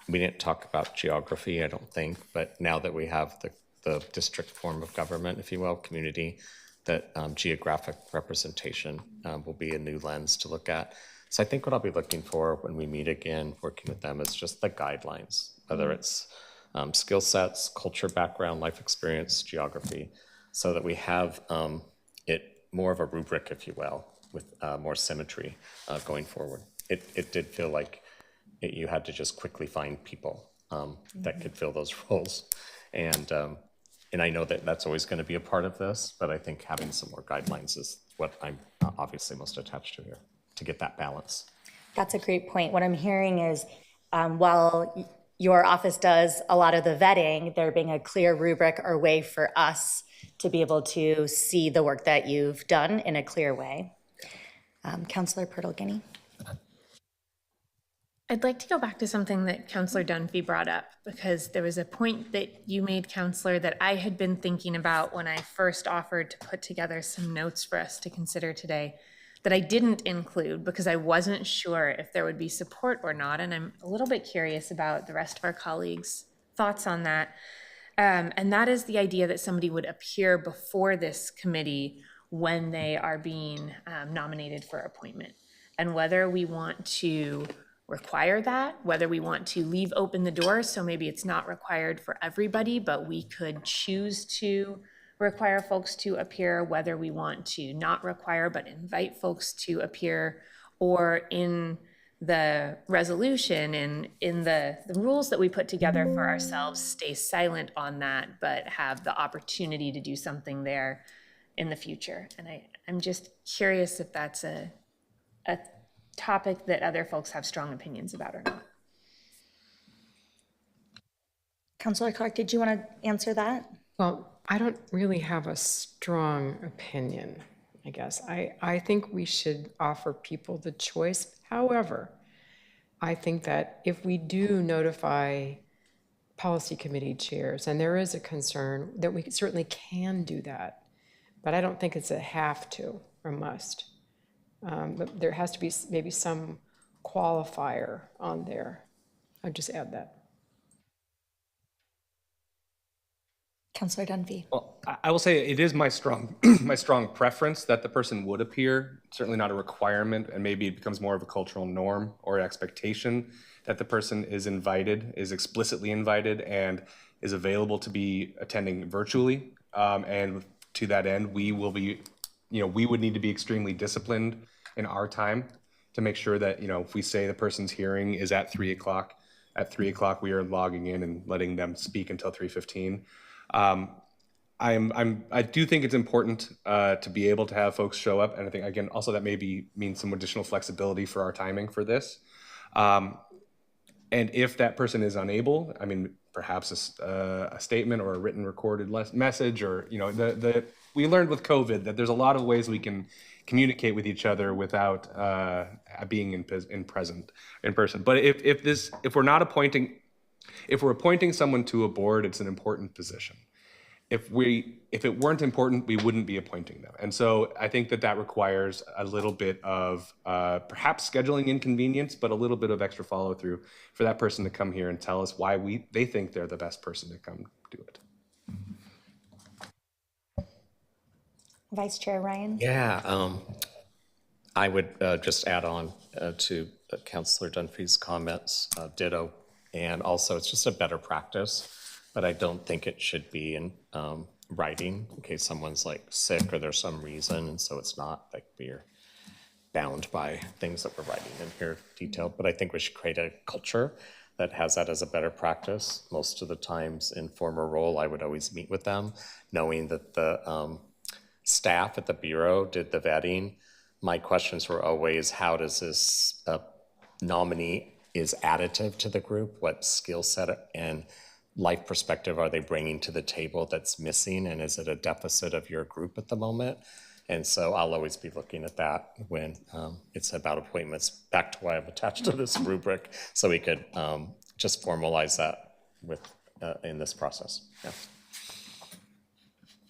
we didn't talk about geography, I don't think, but now that we have the district form of government, if you will, community, that geographic representation will be a new lens to look at. So I think what I'll be looking for when we meet again, working with them, is just the guidelines, whether it's skill sets, culture, background, life experience, geography, so that we have it more of a rubric, if you will, with more symmetry going forward. It did feel like you had to just quickly find people that could fill those roles. And I know that that's always going to be a part of this, but I think having some more guidelines is what I'm obviously most attached to here, to get that balance. That's a great point. What I'm hearing is while your office does a lot of the vetting, there being a clear rubric or way for us to be able to see the work that you've done in a clear way. Councillor Purtle-Guinea. I'd like to go back to something that Councillor Dunphy brought up, because there was a point that you made, Councillor, that I had been thinking about when I first offered to put together some notes for us to consider today, that I didn't include because I wasn't sure if there would be support or not. And I'm a little bit curious about the rest of our colleagues' thoughts on that. And that is the idea that somebody would appear before this committee when they are being nominated for appointment, and whether we want to require that, whether we want to leave open the door so maybe it's not required for everybody, but we could choose to require folks to appear, whether we want to not require but invite folks to appear, or in the resolution and in the rules that we put together for ourselves, stay silent on that, but have the opportunity to do something there in the future. And I'm just curious if that's a topic that other folks have strong opinions about or not. Councillor Clark, did you want to answer that? Well, I don't really have a strong opinion, I guess. I think we should offer people the choice. However, I think that if we do notify policy committee chairs, and there is a concern, that we certainly can do that, but I don't think it's a have to or must. But there has to be maybe some qualifier on there. I'd just add that. Councillor Dunphy. Well, I will say it is my strong my strong preference that the person would appear. Certainly not a requirement, and maybe it becomes more of a cultural norm or expectation that the person is invited, is explicitly invited, and is available to be attending virtually. And to that end, we will be, we would need to be extremely disciplined in our time to make sure that, if we say the person's hearing is at 3 o'clock, at 3 o'clock we are logging in and letting them speak until 3:15. I do think it's important to be able to have folks show up, and I think again also that maybe means some additional flexibility for our timing for this. And if that person is unable, perhaps a statement or a written recorded message, or we learned with COVID that there's a lot of ways we can communicate with each other without being in person. But if we're appointing someone to a board, it's an important position. If it weren't important, we wouldn't be appointing them. And so I think that requires a little bit of perhaps scheduling inconvenience, but a little bit of extra follow through for that person to come here and tell us why they think they're the best person to come do it. Vice Chair Ryan? Yeah, I would just add on to Councillor Dunphy's comments, ditto. And also, it's just a better practice, but I don't think it should be in writing in case someone's like sick or there's some reason. And so it's not like we're bound by things that we're writing in here detailed. But I think we should create a culture that has that as a better practice. Most of the times in former role, I would always meet with them, knowing that the staff at the Bureau did the vetting. My questions were always, how does this nominee is additive to the group? What skill set and life perspective are they bringing to the table that's missing? And is it a deficit of your group at the moment? And so I'll always be looking at that when it's about appointments, back to why I'm attached to this rubric, so we could just formalize that in this process. Yeah.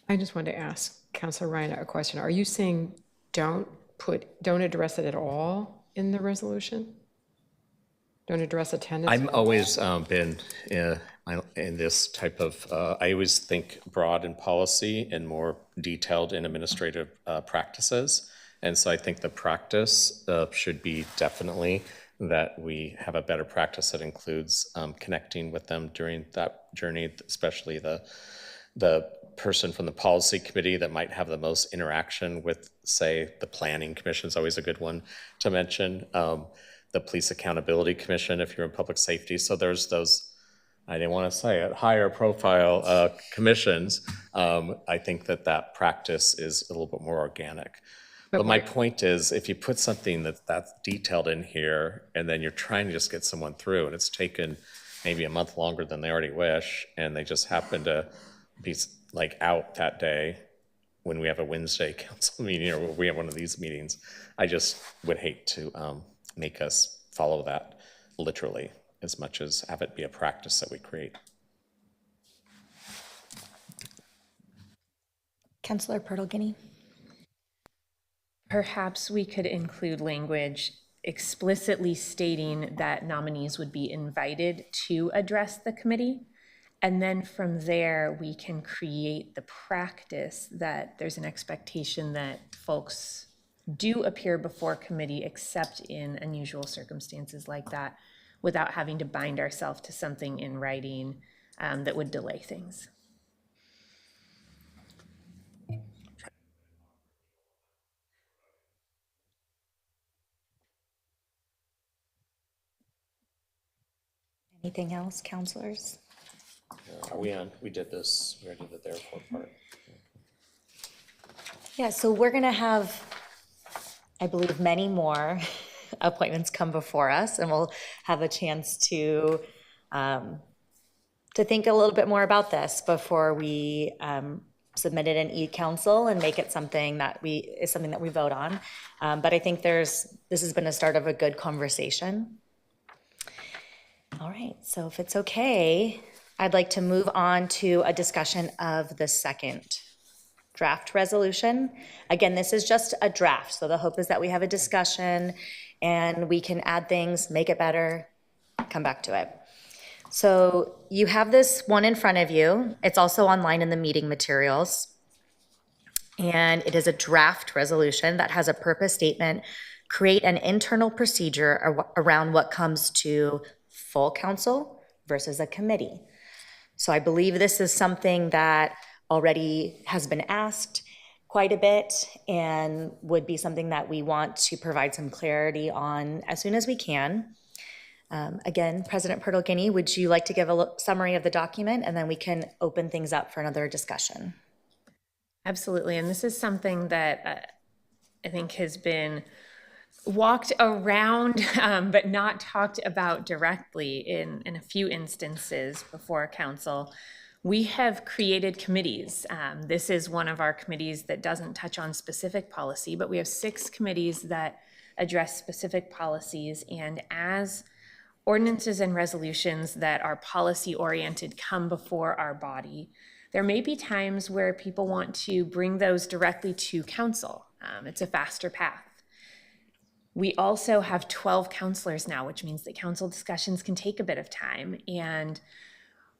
I just wanted to ask Councilor Ryan a question. Are you saying don't address it at all in the resolution? Don't address attendance? I've always been in this type of, I always think broad in policy and more detailed in administrative practices. And so I think the practice should be definitely that we have a better practice that includes connecting with them during that journey, especially the person from the policy committee that might have the most interaction with, say, the planning commission is always a good one to mention. The Police Accountability Commission, if you're in public safety. So there's those, I didn't want to say it, higher profile commissions. I think that practice is a little bit more organic. But my point is, if you put something that's detailed in here, and then you're trying to just get someone through, and it's taken maybe a month longer than they already wish, and they just happen to be like out that day when we have a Wednesday council meeting or we have one of these meetings. I just would hate to make us follow that literally as much as have it be a practice that we create. Councillor Pertle-Guinea? Perhaps we could include language explicitly stating that nominees would be invited to address the committee. And then from there, we can create the practice that there's an expectation that folks do appear before committee except in unusual circumstances like that, without having to bind ourselves to something in writing that would delay things. Anything else, councilors? Are we on? We did this. We already did the airport part. Yeah, so we're going to have, I believe, many more appointments come before us, and we'll have a chance to think a little bit more about this before we submit it in e-council and make it something that we vote on. But I think this has been a start of a good conversation. All right, so if it's okay, I'd like to move on to a discussion of the second draft resolution. Again, this is just a draft, so the hope is that we have a discussion and we can add things, make it better, come back to it. So you have this one in front of you. It's also online in the meeting materials. And it is a draft resolution that has a purpose statement, create an internal procedure around what comes to full council versus a committee. So I believe this is something that already has been asked quite a bit and would be something that we want to provide some clarity on as soon as we can. Again, President Pertle-Guinea, would you like to give a summary of the document, and then we can open things up for another discussion? Absolutely, and this is something that I think has been walked around, but not talked about directly in a few instances before council. We have created committees. This is one of our committees that doesn't touch on specific policy, but we have 6 committees that address specific policies. And as ordinances and resolutions that are policy oriented come before our body, there may be times where people want to bring those directly to council. It's a faster path. We also have 12 counselors now, which means that council discussions can take a bit of time, and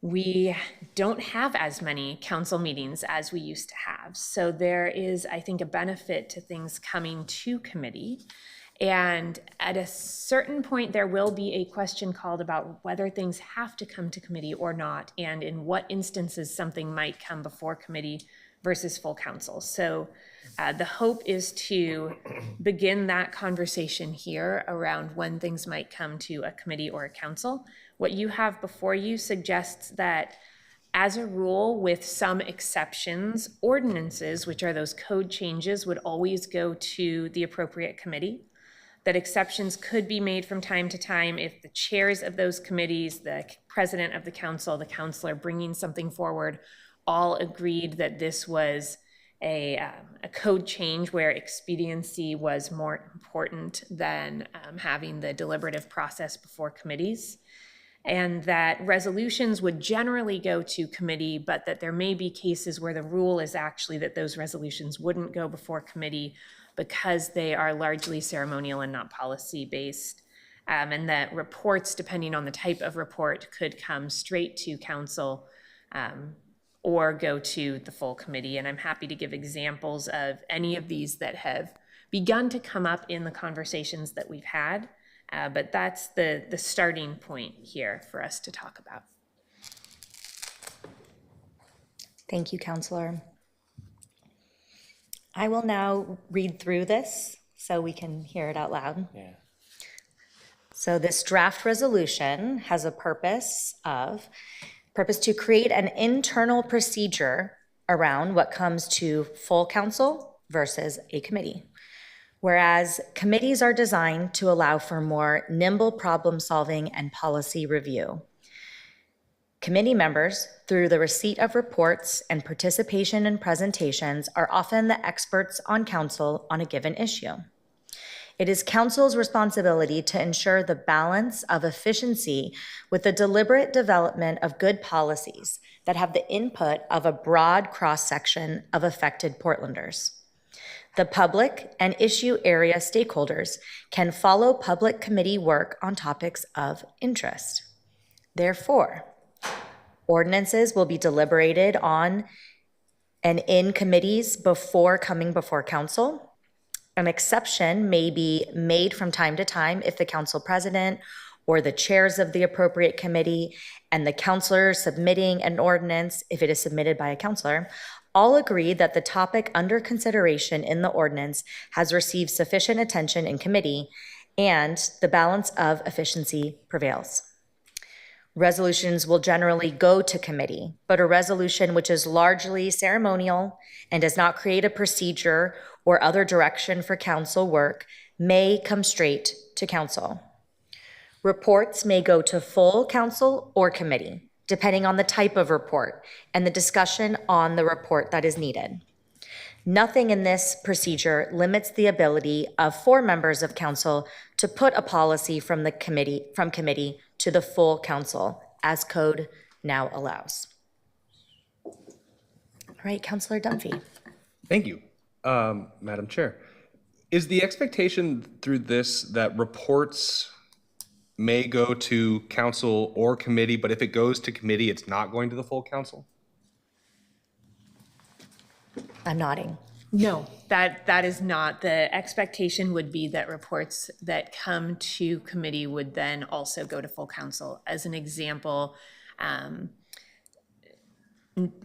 we don't have as many council meetings as we used to have. So there is, I think, a benefit to things coming to committee. And at a certain point, there will be a question called about whether things have to come to committee or not, and in what instances something might come before committee versus full council. So the hope is to begin that conversation here around when things might come to a committee or a council. What you have before you suggests that, as a rule, with some exceptions, ordinances, which are those code changes, would always go to the appropriate committee. That exceptions could be made from time to time if the chairs of those committees, the president of the council, the counselor bringing something forward, all agreed that this was a code change where expediency was more important than having the deliberative process before committees, and that resolutions would generally go to committee, but that there may be cases where the rule is actually that those resolutions wouldn't go before committee because they are largely ceremonial and not policy-based, and that reports, depending on the type of report, could come straight to council or go to the full committee. And I'm happy to give examples of any of these that have begun to come up in the conversations that we've had, but that's the starting point here for us to talk about. Thank you, Counselor. I will now read through this so we can hear it out loud. Yeah. So this draft resolution has a purpose to create an internal procedure around what comes to full council versus a committee. Whereas committees are designed to allow for more nimble problem solving and policy review. Committee members, through the receipt of reports and participation in presentations, are often the experts on council on a given issue. It is council's responsibility to ensure the balance of efficiency with the deliberate development of good policies that have the input of a broad cross-section of affected Portlanders. The public and issue area stakeholders can follow public committee work on topics of interest. Therefore, ordinances will be deliberated on and in committees before coming before council. An exception may be made from time to time if the council president or the chairs of the appropriate committee and the councilor submitting an ordinance, if it is submitted by a councilor, all agree that the topic under consideration in the ordinance has received sufficient attention in committee and the balance of efficiency prevails. Resolutions will generally go to committee, but a resolution which is largely ceremonial and does not create a procedure or other direction for council work may come straight to council. Reports may go to full council or committee, depending on the type of report and the discussion on the report that is needed. Nothing in this procedure limits the ability of 4 members of council to put a policy from committee to the full council, as code now allows. All right, Councilor Dunphy. Thank you, Madam Chair. Is the expectation through this that reports may go to council or committee, but if it goes to committee, it's not going to the full council? I'm nodding. No, that is not. The expectation would be that reports that come to committee would then also go to full council. As an example,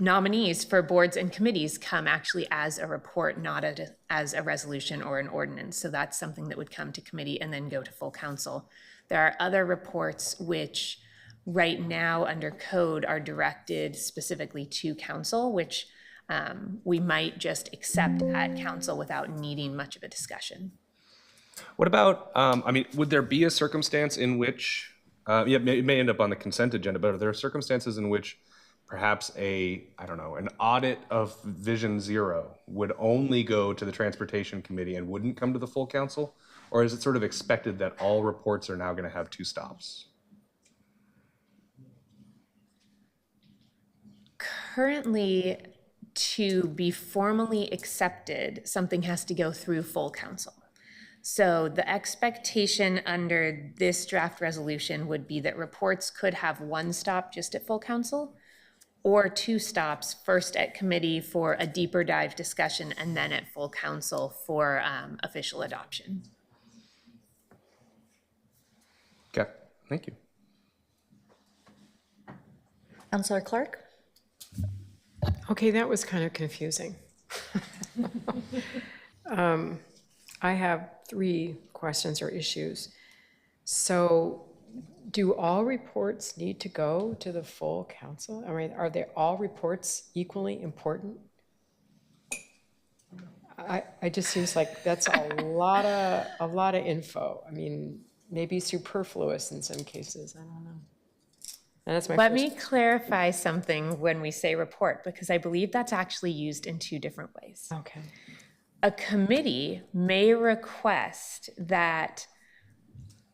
nominees for boards and committees come actually as a report, not as a resolution or an ordinance. So that's something that would come to committee and then go to full council. There are other reports which right now under code are directed specifically to council, which we might just accept at council without needing much of a discussion. What about, would there be a circumstance in which, it may end up on the consent agenda, but are there circumstances in which perhaps an audit of Vision Zero would only go to the Transportation Committee and wouldn't come to the full council? Or is it sort of expected that all reports are now going to have 2 stops? Currently, to be formally accepted, something has to go through full council. So the expectation under this draft resolution would be that reports could have 1 stop just at full council, or 2 stops, first at committee for a deeper dive discussion and then at full council for official adoption. Okay, thank you. Councilor Clark? Okay, that was kind of confusing. I have 3 questions or issues. So do all reports need to go to the full council? I mean, are they all reports equally important? I just seems like that's a lot of info. I mean, maybe superfluous in some cases. I don't know. And that's my Let first. me clarify something when we say report, because I believe that's actually used in 2 different ways. Okay. A committee may request that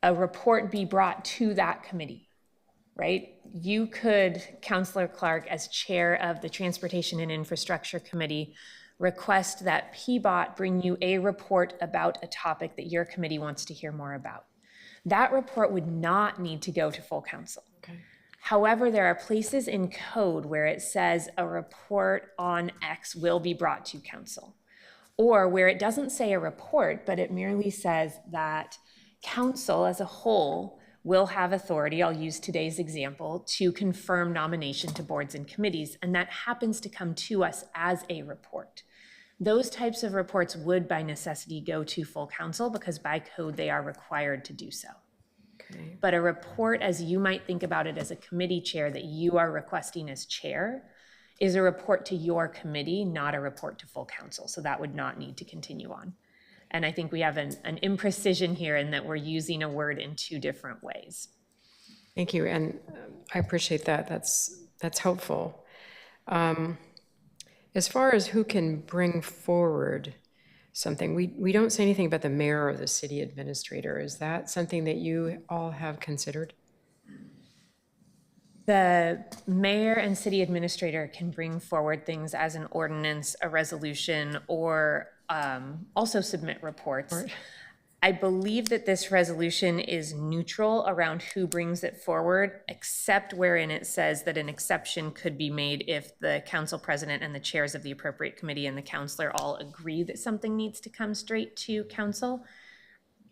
a report be brought to that committee, right? You could, Councilor Clark, as chair of the Transportation and Infrastructure Committee, request that PBOT bring you a report about a topic that your committee wants to hear more about. That report would not need to go to full council. Okay. However, there are places in code where it says a report on X will be brought to council, or where it doesn't say a report, but it merely says that council as a whole will have authority, I'll use today's example, to confirm nomination to boards and committees, and that happens to come to us as a report. Those types of reports would by necessity go to full council because by code they are required to do so. Okay. But a report, as you might think about it as a committee chair that you are requesting as chair, is a report to your committee, not a report to full council. So that would not need to continue on. And I think we have an imprecision here in that we're using a word in 2 different ways. Thank you, and I appreciate that. That's helpful. As far as who can bring forward something, we don't say anything about the mayor or the city administrator. Is that something that you all have considered? The mayor and city administrator can bring forward things as an ordinance, a resolution, or also submit reports. I believe that this resolution is neutral around who brings it forward, except wherein it says that an exception could be made if the council president and the chairs of the appropriate committee and the counselor all agree that something needs to come straight to council.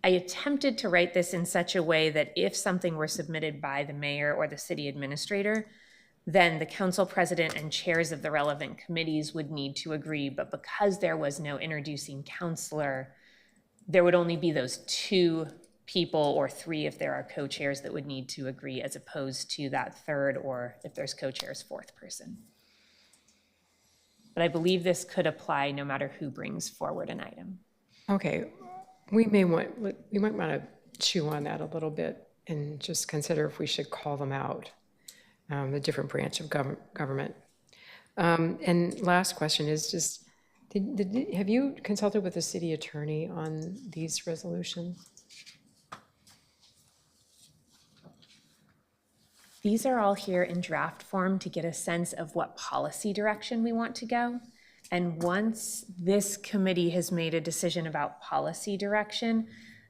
I attempted to write this in such a way that if something were submitted by the mayor or the city administrator, then the council president and chairs of the relevant committees would need to agree. But because there was no introducing counselor, there would only be those two people, or three if there are co-chairs, that would need to agree, as opposed to that third, or if there's co-chairs, fourth person. But I believe this could apply no matter who brings forward an item. Okay, we might want to chew on that a little bit and just consider if we should call them out, the different branch of government. And last question is just, have you consulted with the city attorney on these resolutions? These are all here in draft form to get a sense of what policy direction we want to go. And once this committee has made a decision about policy direction,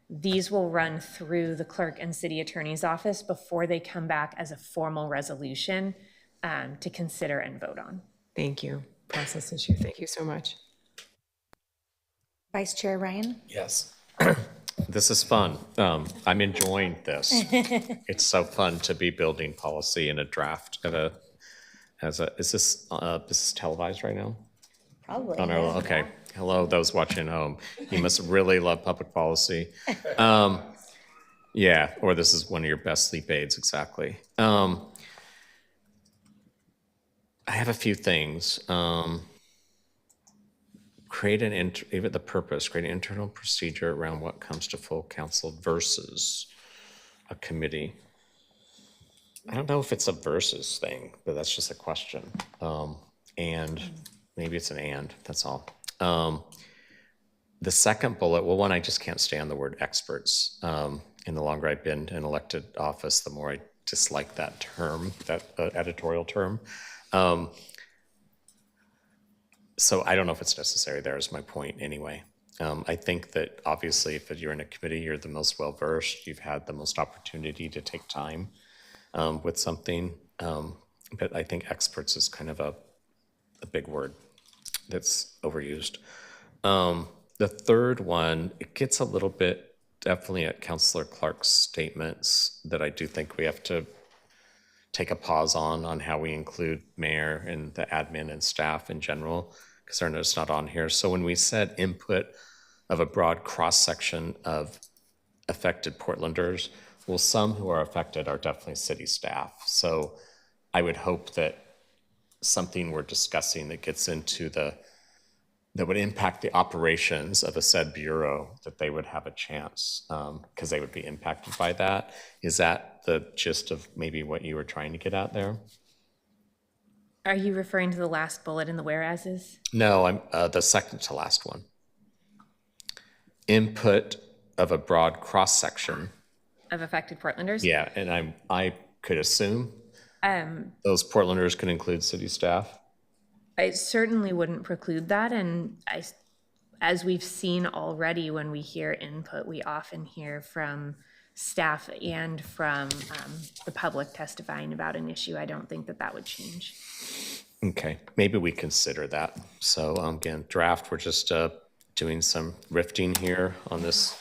these will run through the clerk and city attorney's office before they come back as a formal resolution to consider and vote on. Thank you. Process issue. Thank you so much. Vice Chair Ryan? Yes. This is fun. I'm enjoying this. It's so fun to be building policy in a draft is this televised right now? Probably. Oh, no, okay. Hello, those watching at home. You must really love public policy. Yeah, or this is one of your best sleep aids, exactly. I have a few things. Create an internal procedure around what comes to full council versus a committee. I don't know if it's a versus thing, but that's just a question. And maybe it's an and, that's all. The second bullet, well, one, I just can't stand the word experts. And the longer I've been in elected office, the more I dislike that term, that editorial term. So I don't know if it's necessary there, is my point anyway. I think that obviously if you're in a committee, you're the most well-versed, you've had the most opportunity to take time with something. But I think experts is kind of a big word that's overused. The third one, it gets a little bit definitely at Councillor Clark's statements that I do think we have to take a pause on how we include mayor and the admin and staff in general, because they're just not on here. So when we said input of a broad cross-section of affected Portlanders, well, some who are affected are definitely city staff. So I would hope that something we're discussing that gets into that would impact the operations of a said bureau, that they would have a chance, because they would be impacted by that. Is that the gist of maybe what you were trying to get at there? Are you referring to the last bullet in the whereases? No, I'm the second to last one. Input of a broad cross-section. Of affected Portlanders? Yeah, and I could assume those Portlanders could include city staff. I certainly wouldn't preclude that, and as we've seen already, when we hear input, we often hear from staff and from the public testifying about an issue. I don't think that would change. Okay, maybe we consider that. So again, draft, we're just doing some rifting here on this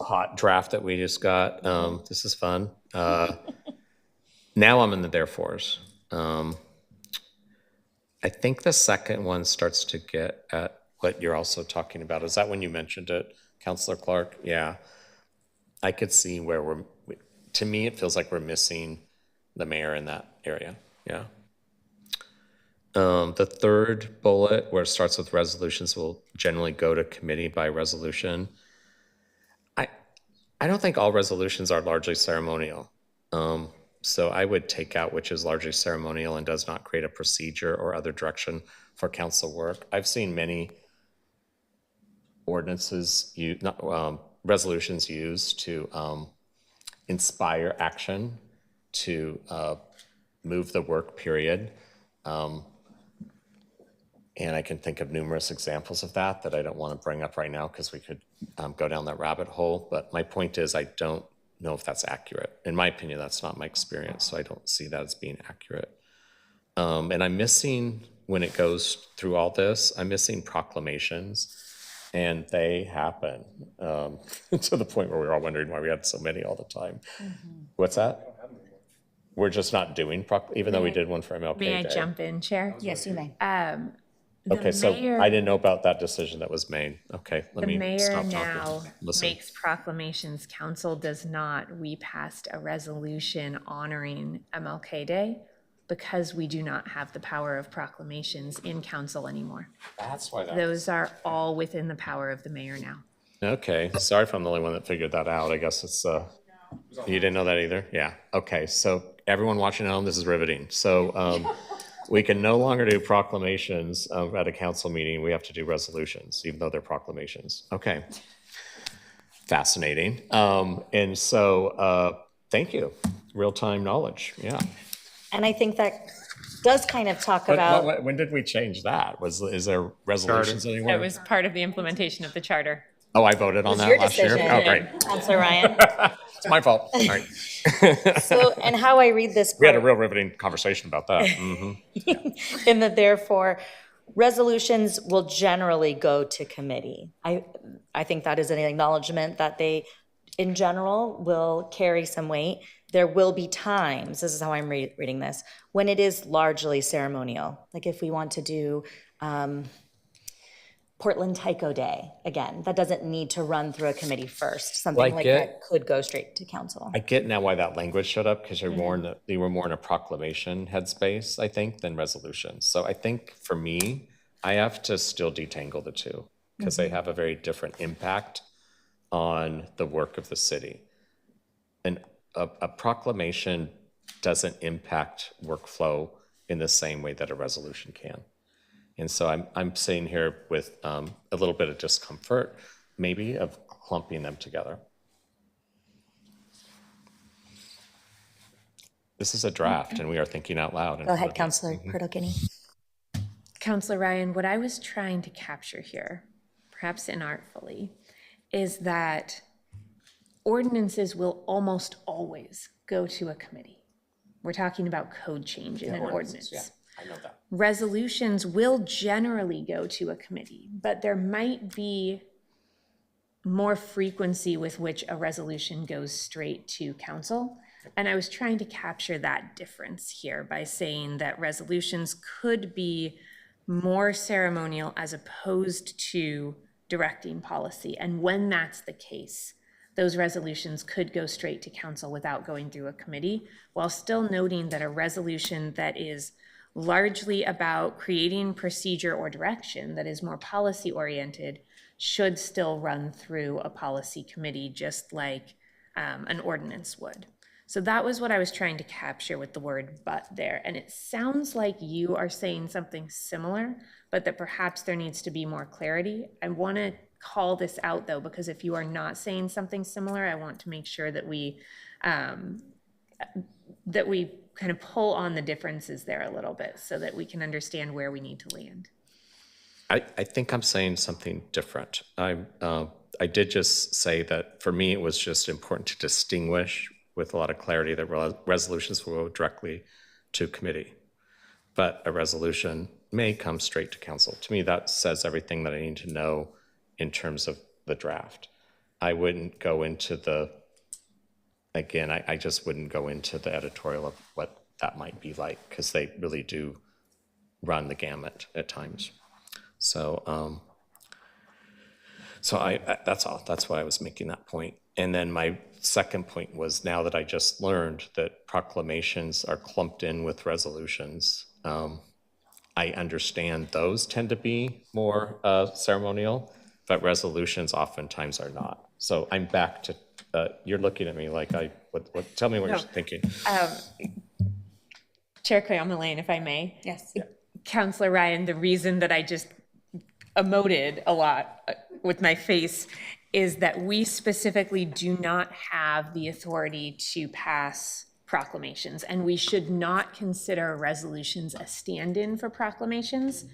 hot draft that we just got. This is fun. Now I'm in the therefores. I think the second one starts to get at what you're also talking about. Is that when you mentioned it, Councillor Clark? Yeah. I could see where to me, it feels like we're missing the mayor in that area. Yeah. The third bullet, where it starts with resolutions, will generally go to committee by resolution. I don't think all resolutions are largely ceremonial. So I would take out which is largely ceremonial and does not create a procedure or other direction for council work. I've seen many ordinances, resolutions used to inspire action, to move the work period. And I can think of numerous examples of that I don't want to bring up right now because we could go down that rabbit hole. But my point is, I don't know if that's accurate. In my opinion, that's not my experience, so I don't see that as being accurate. And I'm missing, when it goes through all this, I'm missing proclamations, and they happen to the point where we're all wondering why we had so many all the time. What's that? We're just not doing even though we did one for MLK May I Day. jump in, Chair? Yes, you may. Okay, so mayor- I didn't know about that decision that was made. Okay, let The me mayor stop now talking. Listen. makes proclamations. Council does not. We passed a resolution honoring MLK Day because we do not have the power of proclamations in council anymore. That's why Those are all within the power of the mayor now. Okay, sorry if I'm the only one that figured that out. I guess it's, you didn't know that either? Yeah, okay, so everyone watching at home, this is riveting. So we can no longer do proclamations at a council meeting. We have to do resolutions, even though they're proclamations. Okay. Fascinating. And so, thank you. Real-time knowledge, yeah. And I think that does kind of talk But about, when did we change that? Is there resolutions anywhere? It was part of the implementation of the charter. Oh, I voted on that your last year? decision, Oh, great. Councilor Ryan. It's my fault. All right. So, and how I read this We had a part, real riveting conversation about that. Mhm. in that therefore, resolutions will generally go to committee. I think that is an acknowledgement that they, in general, will carry some weight. There will be times, this is how I'm reading this, when it is largely ceremonial. Like if we want to do Portland Taiko Day, again, that doesn't need to run through a committee first. Something like that could go straight to council. I get now why that language showed up, because they were more in a proclamation headspace, I think, than resolutions. So I think for me, I have to still detangle the two, because they have a very different impact on the work of the city. And a proclamation doesn't impact workflow in the same way that a resolution can. And so I'm sitting here with a little bit of discomfort, maybe, of clumping them together. This is a draft, and we are thinking out loud. Go ahead, Councilor Perdoquini. Councilor Ryan, what I was trying to capture here, perhaps inartfully, is that ordinances will almost always go to a committee. We're talking about code change in an ordinance. Yeah, I know that. Resolutions will generally go to a committee, but there might be more frequency with which a resolution goes straight to council. And I was trying to capture that difference here by saying that resolutions could be more ceremonial as opposed to directing policy. And when that's the case, those resolutions could go straight to council without going through a committee, while still noting that a resolution that is largely about creating procedure or direction that is more policy oriented should still run through a policy committee, just like an ordinance would. So that was what I was trying to capture with the word "but" there. And it sounds like you are saying something similar, but that perhaps there needs to be more clarity. I want to call this out though, because if you are not saying something similar, I want to make sure that we kind of pull on the differences there a little bit so that we can understand where we need to land. I think I'm saying something different. I did just say that for me, it was just important to distinguish with a lot of clarity that resolutions will go directly to committee, but a resolution may come straight to council. To me, that says everything that I need to know in terms of the draft. I wouldn't go into I just wouldn't go into the editorial of what that might be like, because they really do run the gamut at times. So, that's all. That's why I was making that point. And then my second point was, now that I just learned that proclamations are clumped in with resolutions, I understand those tend to be more ceremonial, but resolutions oftentimes are not. So I'm back to, you're looking at me like I Tell me what you're thinking. Chair Quayle-Mullane, if I may. Yes. Counselor Ryan, the reason that I just emoted a lot with my face is that we specifically do not have the authority to pass proclamations, and we should not consider resolutions a stand-in for proclamations.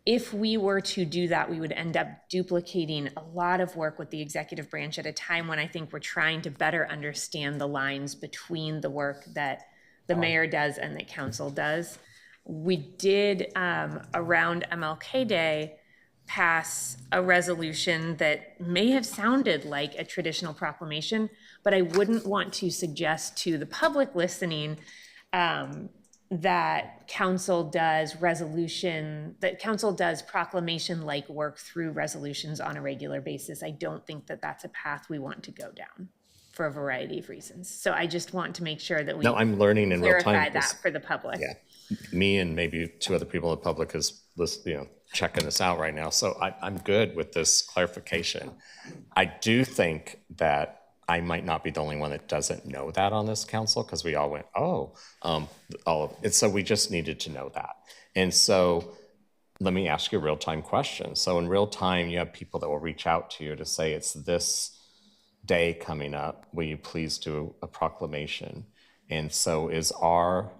If we were to do that, we would end up duplicating a lot of work with the executive branch at a time when I think we're trying to better understand the lines between the work that the mayor does and that council does. We did, around MLK Day, pass a resolution that may have sounded like a traditional proclamation, but I wouldn't want to suggest to the public listening that council does proclamation-like work through resolutions on a regular basis. I don't think that that's a path we want to go down for a variety of reasons. So I just want to make sure that we No, I'm learning in real time. clarify that for the public. Yeah, me and maybe two other people in the public is checking this out right now. So I'm good with this clarification. I do think that I might not be the only one that doesn't know that on this council, because we all went, all of it. So we just needed to know that. And so let me ask you a real-time question. So in real time, you have people that will reach out to you to say, it's this day coming up, will you please do a proclamation? And so is our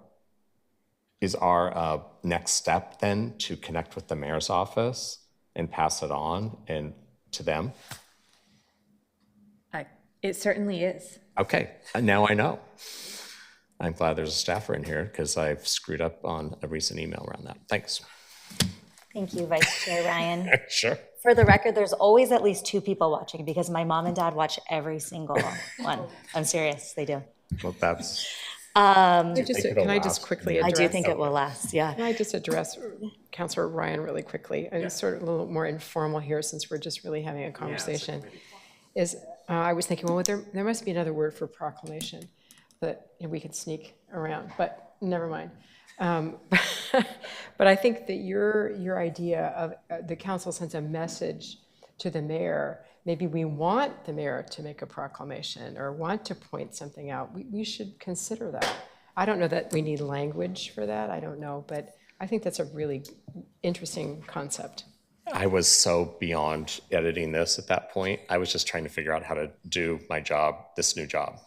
next step then to connect with the mayor's office and pass it on and to them? It certainly is. Okay, now I know. I'm glad there's a staffer in here because I've screwed up on a recent email around that. Thanks. Thank you, Vice Chair Ryan. Sure. For the record, there's always at least 2 people watching because my mom and dad watch every single one. I'm serious, they do. Well, that's. Can I just quickly address? I do think it will last, yeah. Can I just address Councilor Ryan really quickly? And it's sort of a little more informal here since we're just really having a conversation. I was thinking, well, there must be another word for proclamation that we could sneak around, but never mind. But I think that your idea of the council sends a message to the mayor. Maybe we want the mayor to make a proclamation or want to point something out. We should consider that. I don't know that we need language for that. I don't know, but I think that's a really interesting concept. I was so beyond editing this at that point. I was just trying to figure out how to do my job, this new job.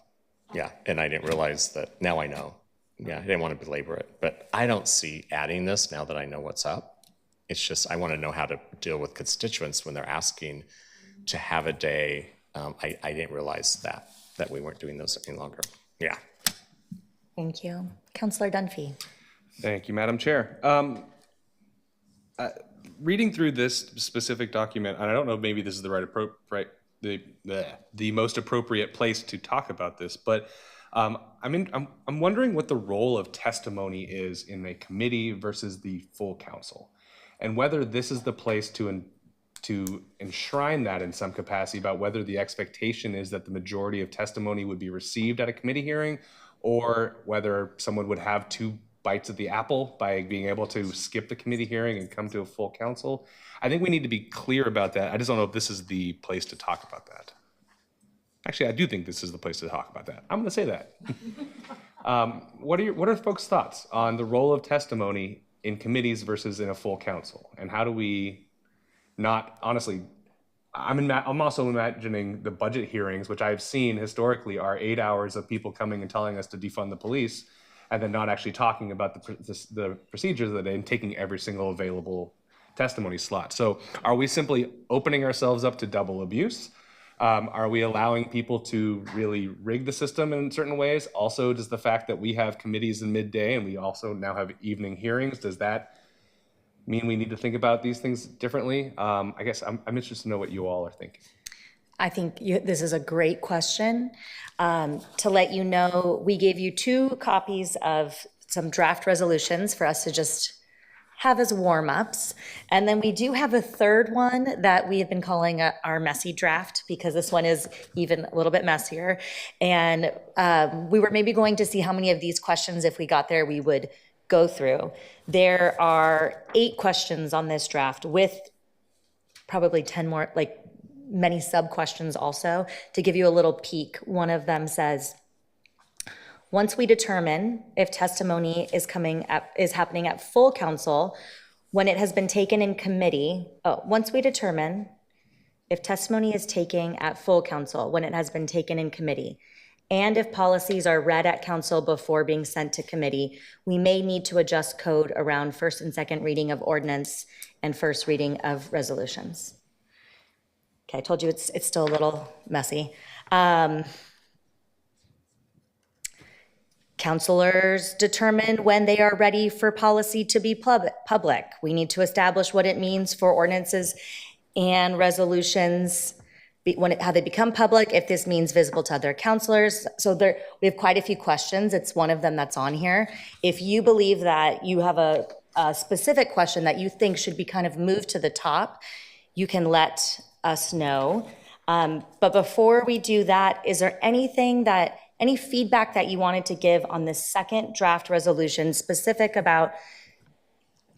Yeah, and I didn't realize that. Now I know. Yeah, I didn't want to belabor it, but I don't see adding this now that I know what's up. It's just I want to know how to deal with constituents when they're asking to have a day. I didn't realize that we weren't doing those any longer. Yeah. Thank you. Councilor Dunphy. Thank you, Madam Chair. Reading through this specific document, and I don't know if maybe this is the most appropriate place to talk about this, but I'm wondering what the role of testimony is in a committee versus the full council, and whether this is the place to enshrine that in some capacity about whether the expectation is that the majority of testimony would be received at a committee hearing, or whether someone would have 2 bites at the apple by being able to skip the committee hearing and come to a full council. I think we need to be clear about that. I just don't know if this is the place to talk about that. Actually, I do think this is the place to talk about that. I'm going to say that. What are folks' thoughts on the role of testimony in committees versus in a full council? And how do we not, honestly, I'm also imagining the budget hearings, which I've seen historically are 8 hours of people coming and telling us to defund the police, and then not actually talking about the procedures of the day and taking every single available testimony slot. So are we simply opening ourselves up to double abuse? Are we allowing people to really rig the system in certain ways? Also, does the fact that we have committees in midday and we also now have evening hearings, does that mean we need to think about these things differently? I guess I'm interested to know what you all are thinking. I think this is a great question. To let you know, we gave you 2 copies of some draft resolutions for us to just have as warm-ups. And then we do have a 3rd one that we have been calling our messy draft, because this one is even a little bit messier. And we were maybe going to see how many of these questions, if we got there, we would go through. There are 8 questions on this draft with probably 10 more, like many sub-questions also. To give you a little peek, one of them says, Once we determine if testimony is happening at full council, when it has been taken in committee, once we determine if testimony is taken at full council, when it has been taken in committee, and if policies are read at council before being sent to committee, we may need to adjust code around first and second reading of ordinance and first reading of resolutions. Okay, I told you it's still a little messy. Councilors determine when they are ready for policy to be public. We need to establish what it means for ordinances and resolutions, how they become public, if this means visible to other councilors. So we have quite a few questions. It's one of them that's on here. If you believe that you have a specific question that you think should be kind of moved to the top, you can let us know. But before we do that, is there any feedback that you wanted to give on this second draft resolution specific about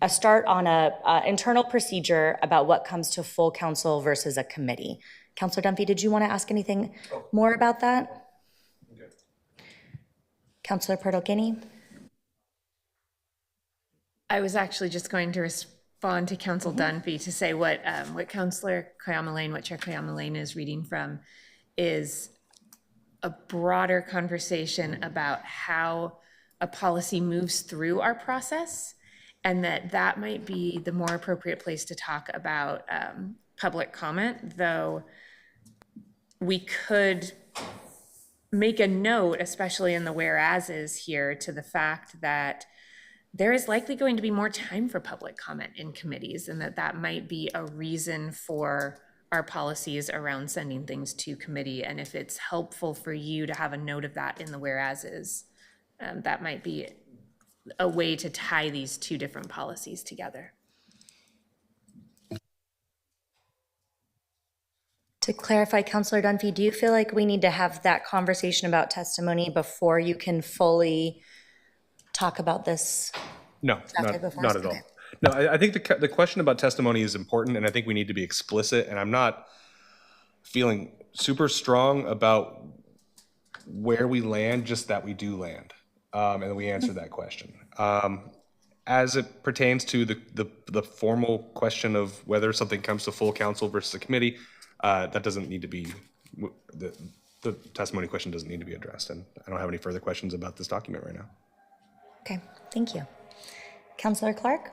a start on a internal procedure about what comes to full council versus a committee? Councilor Dunphy, did you want to ask anything more about that? Okay. Councilor Pertolini? I was actually just going to respond to Council Dunphy to say what Councilor Koyama-Lane, what Chair Koyama-Lane is reading from is a broader conversation about how a policy moves through our process, and that might be the more appropriate place to talk about public comment, though we could make a note, especially in the whereases here, to the fact that there is likely going to be more time for public comment in committees, and that might be a reason for our policies around sending things to committee. And if it's helpful for you to have a note of that in the whereases, that might be a way to tie these two different policies together. To clarify, Councilor Dunphy, do you feel like we need to have that conversation about testimony before you can fully talk about this? No, not at all. No, I think the question about testimony is important, and I think we need to be explicit, and I'm not feeling super strong about where we land, just that we do land, and that we answer that question. As it pertains to the formal question of whether something comes to full council versus a committee, that doesn't need to be, the testimony question doesn't need to be addressed, and I don't have any further questions about this document right now. Okay, thank you. Councilor Clark?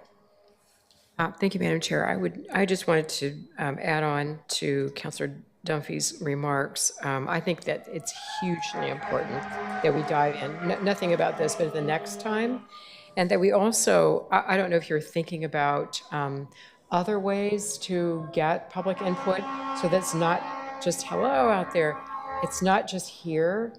Thank you, Madam Chair. I just wanted to add on to Councilor Dunphy's remarks. I think that it's hugely important that we dive in, nothing about this, but the next time, and that we also, I don't know if you're thinking about other ways to get public input, so that's not just hello out there. It's not just here.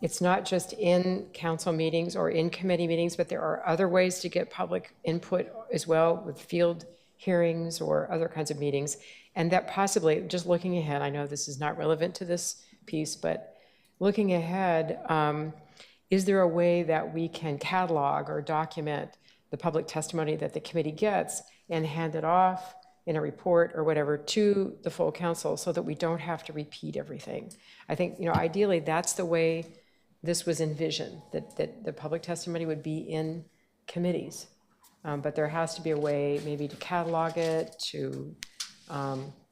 It's not just in council meetings or in committee meetings, but there are other ways to get public input as well, with field hearings or other kinds of meetings. And that possibly, just looking ahead, I know this is not relevant to this piece, but looking ahead, is there a way that we can catalog or document the public testimony that the committee gets and hand it off in a report or whatever to the full council, so that we don't have to repeat everything? I think, ideally that's the way this was envisioned, that the public testimony would be in committees. But there has to be a way maybe to catalog it, to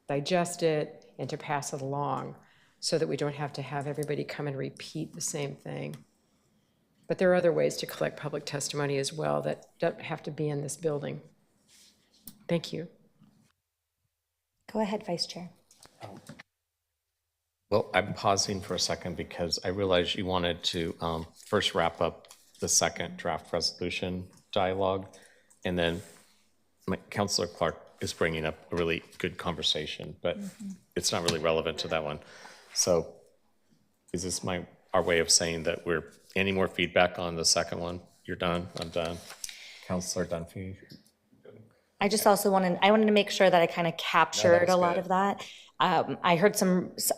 digest it, and to pass it along, so that we don't have to have everybody come and repeat the same thing. But there are other ways to collect public testimony as well that don't have to be in this building. Thank you. Go ahead, Vice Chair. Well, I'm pausing for a second because I realized you wanted to first wrap up the second draft resolution dialogue, and then Councilor Clark is bringing up a really good conversation, but it's not really relevant to that one. So is this our way of saying that we're, any more feedback on the second one? You're done? I'm done. Councilor Dunphy? I just also wanted to make sure that I kind of captured a lot of that. I heard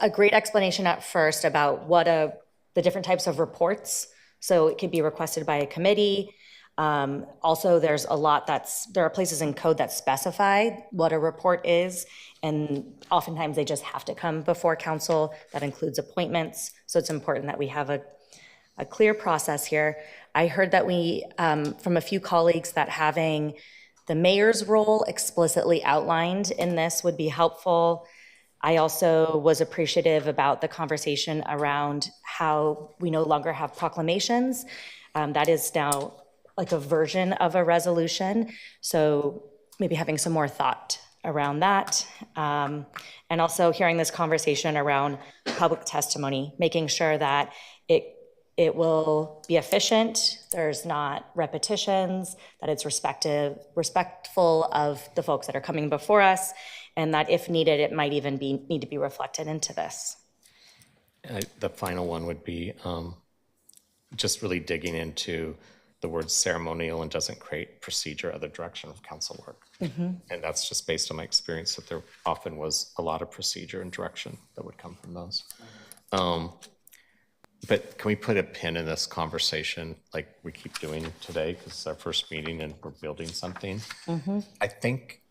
a great explanation at first about what the different types of reports. So it could be requested by a committee. Also, there's there are places in code that specify what a report is, and oftentimes they just have to come before council. That includes appointments. So it's important that we have a clear process here. I heard that from a few colleagues, that having the mayor's role explicitly outlined in this would be helpful. I also was appreciative about the conversation around how we no longer have proclamations. That is now like a version of a resolution. So maybe having some more thought around that. And also hearing this conversation around public testimony, making sure that it will be efficient, there's not repetitions, that it's respectful of the folks that are coming before us, and that if needed, it might even need to be reflected into this. The final one would be just really digging into the word ceremonial and doesn't create procedure, other direction of council work. And that's just based on my experience that there often was a lot of procedure and direction that would come from those. But can we put a pin in this conversation like we keep doing today, because it's our first meeting and we're building something? I think,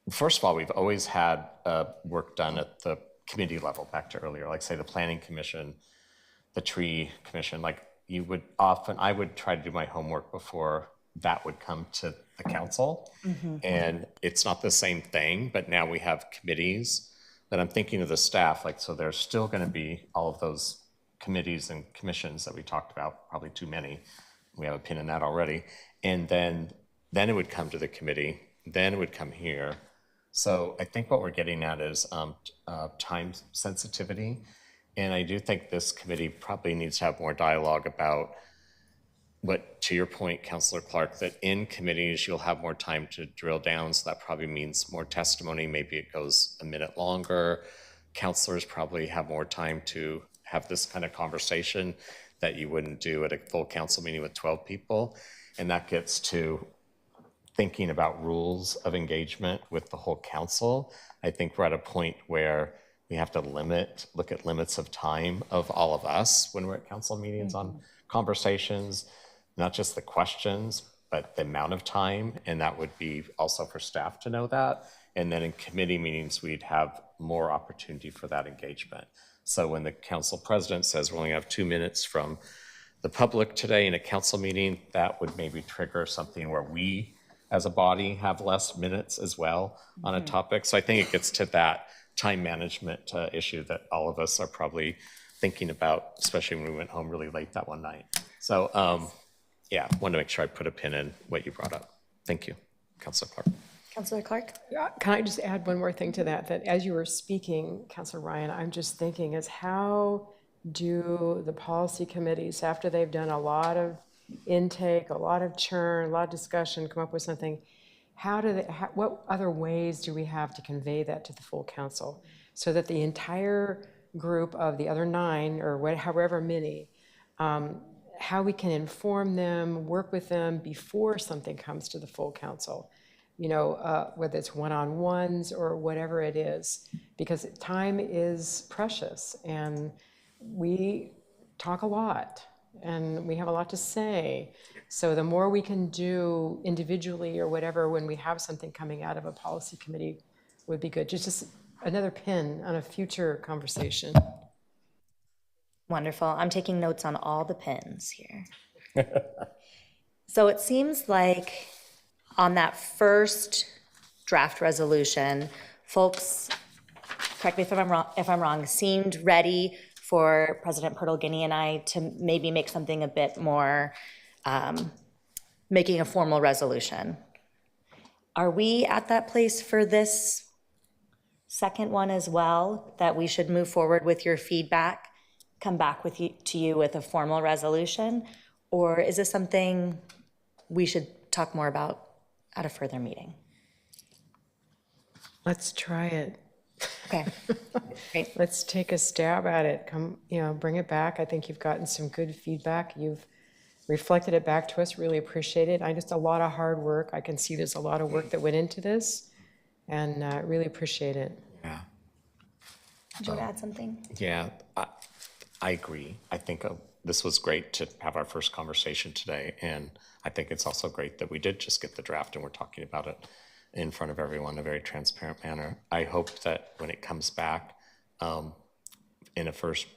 first of all, we've always had work done at the committee level, back to earlier, like say the Planning Commission, the Tree Commission, like I would try to do my homework before that would come to the council. And it's not the same thing, but now we have committees that I'm thinking of the staff, like, so there's still gonna be all of those committees and commissions that we talked about, probably too many. We have a pin in that already. And then it would come to the committee, then it would come here. So I think what we're getting at is time sensitivity. And I do think this committee probably needs to have more dialogue about what, to your point, Councilor Clark, that in committees you'll have more time to drill down. So that probably means more testimony. Maybe it goes a minute longer. Councilors probably have more time to have this kind of conversation that you wouldn't do at a full council meeting with 12 people. And that gets to thinking about rules of engagement with the whole council. I think we're at a point where we have to look at limits of time of all of us when we're at council meetings on conversations, not just the questions, but the amount of time. And that would be also for staff to know that. And then in committee meetings, we'd have more opportunity for that engagement. So when the council president says we only have 2 minutes from the public today in a council meeting, that would maybe trigger something where we as a body have less minutes as well on a topic. So I think it gets to that time management issue that all of us are probably thinking about, especially when we went home really late that one night. So yeah, wanted to make sure I put a pin in what you brought up. Thank you, Councilor Clark. Councilor Clark? Can I just add one more thing to that? That as you were speaking, Councilor Ryan, I'm just thinking is how do the policy committees, after they've done a lot of intake, a lot of churn, a lot of discussion, come up with something, what other ways do we have to convey that to the full council so that the entire group of the other 9 or however many, how we can inform them, work with them before something comes to the full council? You know, whether it's one-on-ones or whatever it is, because time is precious and we talk a lot and we have a lot to say. So the more we can do individually or whatever when we have something coming out of a policy committee would be good. Just another pin on a future conversation. Wonderful. I'm taking notes on all the pins here. So it seems like on that first draft resolution, folks, correct me if I'm wrong, seemed ready for President Pirtle-Guinea and I to maybe make something a bit more, making a formal resolution. Are we at that place for this second one as well, that we should move forward with your feedback, come back to you with a formal resolution? Or is this something we should talk more about at a further meeting? Let's try it. Okay, great. Let's take a stab at it. Come, bring it back. I think you've gotten some good feedback. You've reflected it back to us. Really appreciate it. Just a lot of hard work. I can see there's a lot of work that went into this, and really appreciate it. Yeah. Did you want to add something? Yeah, I agree. I think this was great to have our first conversation today, and I think it's also great that we did just get the draft and we're talking about it in front of everyone in a very transparent manner. I hope that when it comes back in a first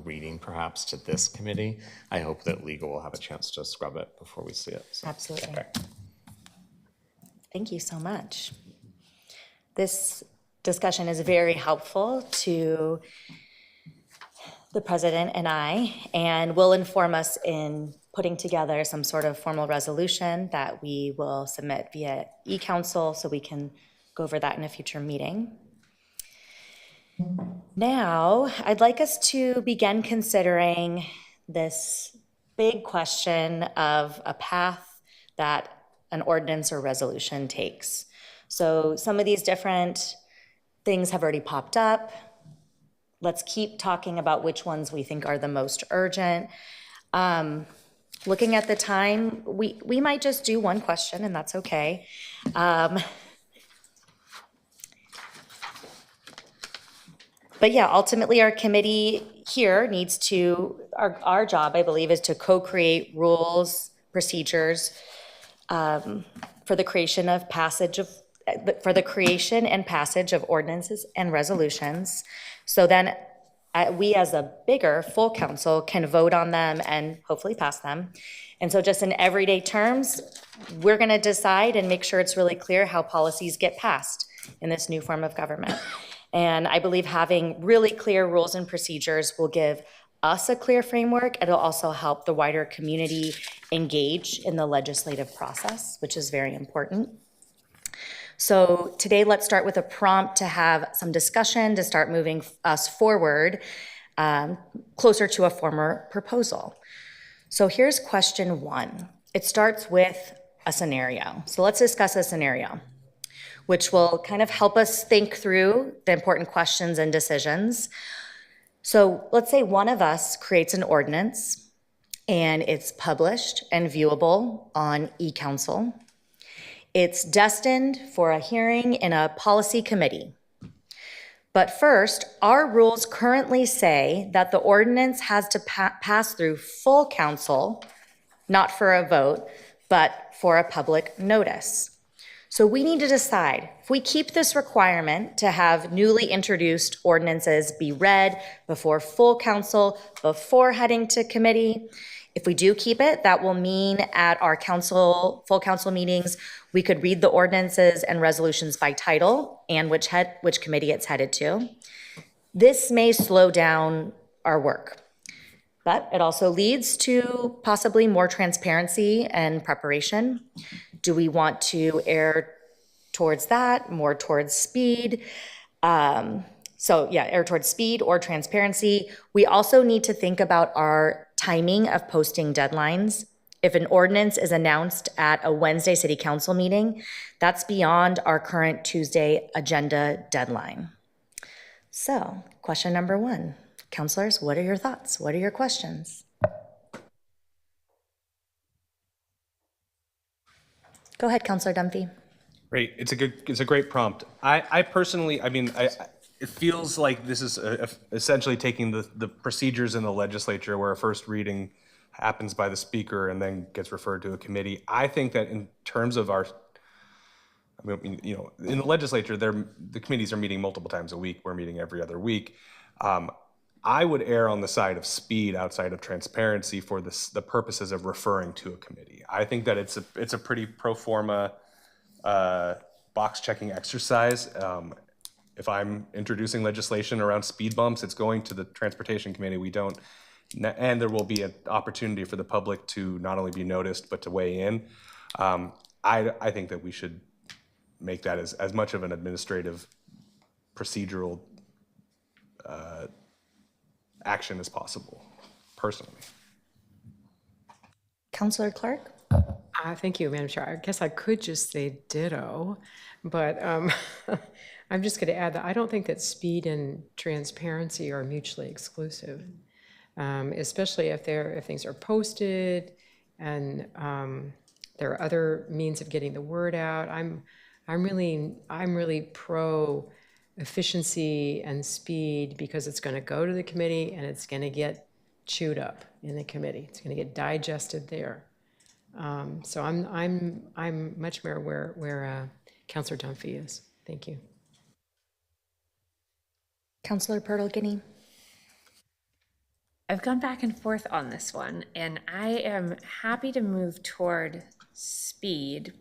reading perhaps to this committee. I hope that legal will have a chance to scrub it before we see it. So, Absolutely. okay. Thank you so much. This discussion is very helpful to the president and I, and will inform us in putting together some sort of formal resolution that we will submit via e-council so we can go over that in a future meeting. Now, I'd like us to begin considering this big question of a path that an ordinance or resolution takes. So some of these different things have already popped up. Let's keep talking about which ones we think are the most urgent. Looking at the time, we might just do one question, and that's okay. But yeah, ultimately, our committee here needs to, our job, I believe, is to co-create rules, procedures for the creation and passage of ordinances and resolutions. So then we as a bigger full council can vote on them and hopefully pass them. And so just in everyday terms, we're gonna decide and make sure it's really clear how policies get passed in this new form of government. And I believe having really clear rules and procedures will give us a clear framework. It'll also help the wider community engage in the legislative process, which is very important. So today, let's start with a prompt to have some discussion to start moving us forward closer to a former proposal. So here's question 1. It starts with a scenario. So let's discuss a scenario, which will kind of help us think through the important questions and decisions. So let's say one of us creates an ordinance and it's published and viewable on eCouncil. It's destined for a hearing in a policy committee. But first, our rules currently say that the ordinance has to pass through full council, not for a vote, but for a public notice. So we need to decide if we keep this requirement to have newly introduced ordinances be read before full council, before heading to committee. If we do keep it, that will mean at our full council meetings, we could read the ordinances and resolutions by title and which committee it's headed to. This may slow down our work, but it also leads to possibly more transparency and preparation. Do we want to err towards that, more towards speed? Err towards speed or transparency. We also need to think about our timing of posting deadlines. If an ordinance is announced at a Wednesday city council meeting, that's beyond our current Tuesday agenda deadline. So, question number 1. Councilors, what are your thoughts? What are your questions? Go ahead, Councilor Dunphy. Great. It's a great prompt. I personally, it feels like this is essentially taking the procedures in the legislature where a first reading happens by the speaker and then gets referred to a committee. I think that in terms of in the legislature, the committees are meeting multiple times a week. We're meeting every other week. I would err on the side of speed outside of transparency for the purposes of referring to a committee. I think that it's a pretty pro forma box checking exercise. If I'm introducing legislation around speed bumps, it's going to the Transportation Committee. And there will be an opportunity for the public to not only be noticed, but to weigh in. I think that we should make that as much of an administrative procedural action as possible, personally. Councilor Clark? Thank you, Madam Chair. I guess I could just say ditto, but I'm just going to add that I don't think that speed and transparency are mutually exclusive, especially if things are posted and there are other means of getting the word out. I'm really pro efficiency and speed because it's going to go to the committee and it's going to get chewed up in the committee. It's going to get digested there. So I'm much more where Councilor Dunphy is. Thank you. Councilor Purtle Guinea. I've gone back and forth on this one, and I am happy to move toward speed,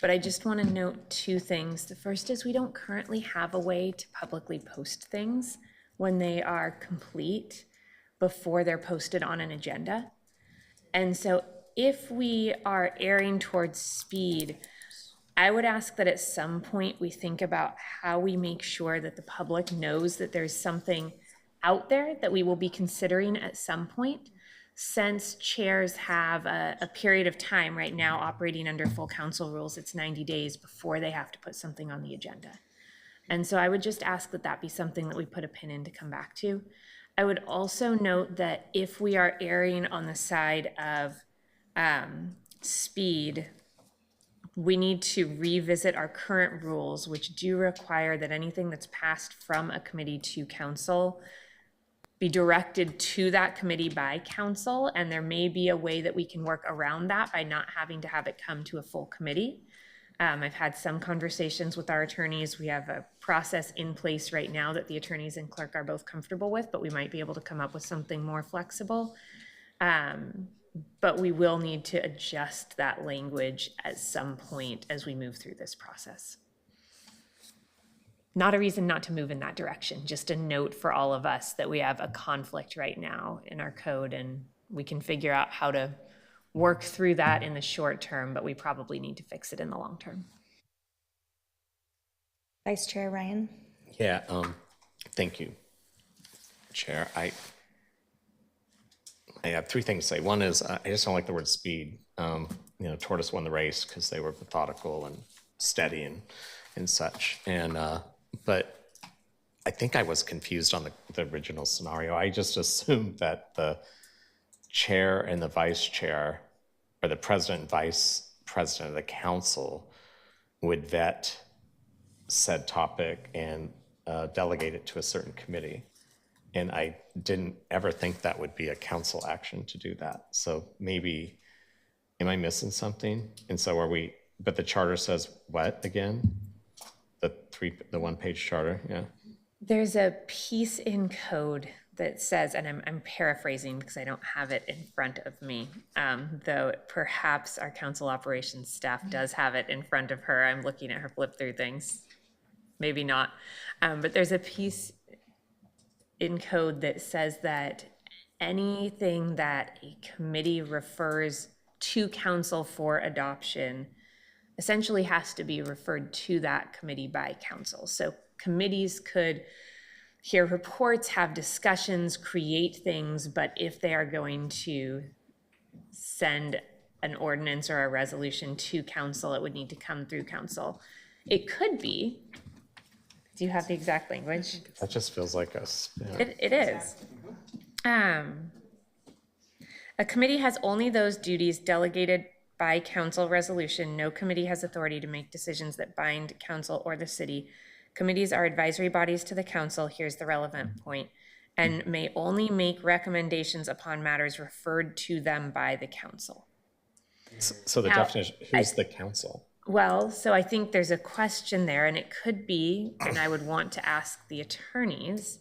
but I just want to note two things. The first is we don't currently have a way to publicly post things when they are complete before they're posted on an agenda. And so if we are erring towards speed, I would ask that at some point we think about how we make sure that the public knows that there's something out there that we will be considering at some point, since chairs have a period of time right now operating under full council rules. It's 90 days before they have to put something on the agenda. And so I would just ask that that be something that we put a pin in to come back to. I would also note that if we are erring on the side of speed, we need to revisit our current rules, which do require that anything that's passed from a committee to council be directed to that committee by council, and there may be a way that we can work around that by not having to have it come to a full committee. I've had some conversations with our attorneys. We have a process in place right now that the attorneys and clerk are both comfortable with, but we might be able to come up with something more flexible. But we will need to adjust that language at some point as we move through this process. Not a reason not to move in that direction, just a note for all of us that we have a conflict right now in our code, and we can figure out how to work through that in the short term, but we probably need to fix it in the long term. Vice Chair Ryan? Yeah, thank you, Chair. I have three things to say. One is I just don't like the word speed. Tortoise won the race because they were methodical and steady and such. But I think I was confused on the original scenario. I just assumed that the chair and the vice chair, or the president and vice president of the council, would vet said topic and delegate it to a certain committee. And I didn't ever think that would be a council action to do that. So maybe, am I missing something? And so but the charter says what again? The one-page charter, yeah. There's a piece in code that says, and I'm paraphrasing because I don't have it in front of me, though perhaps our council operations staff does have it in front of her. I'm looking at her flip through things. Maybe not. But there's a piece in code that says that anything that a committee refers to council for adoption essentially has to be referred to that committee by council. So committees could hear reports, have discussions, create things, but if they are going to send an ordinance or a resolution to council, it would need to come through council. It could be, do you have the exact language? That just feels like us. Yeah. It is. A committee has only those duties delegated by council resolution. No committee has authority to make decisions that bind council or the city. Committees are advisory bodies to the council, here's the relevant point, and may only make recommendations upon matters referred to them by the council. So the definition, who's the council? Well, so I think there's a question there, and it could be, and I would want to ask the attorneys,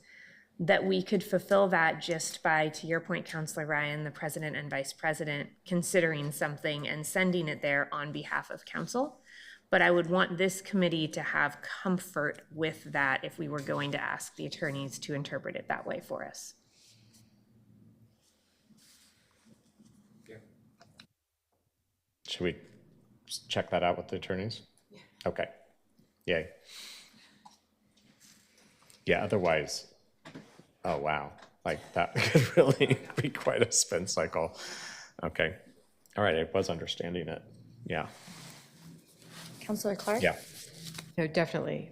that we could fulfill that just by, to your point, Councilor Ryan, the president and vice president considering something and sending it there on behalf of council. But I would want this committee to have comfort with that if we were going to ask the attorneys to interpret it that way for us. Should we check that out with the attorneys? Yeah. Okay. Yay. Yeah, otherwise, oh, wow. Like that could really be quite a spin cycle. Okay. All right, I was understanding it. Yeah. Councilor Clark? Yeah. No, definitely.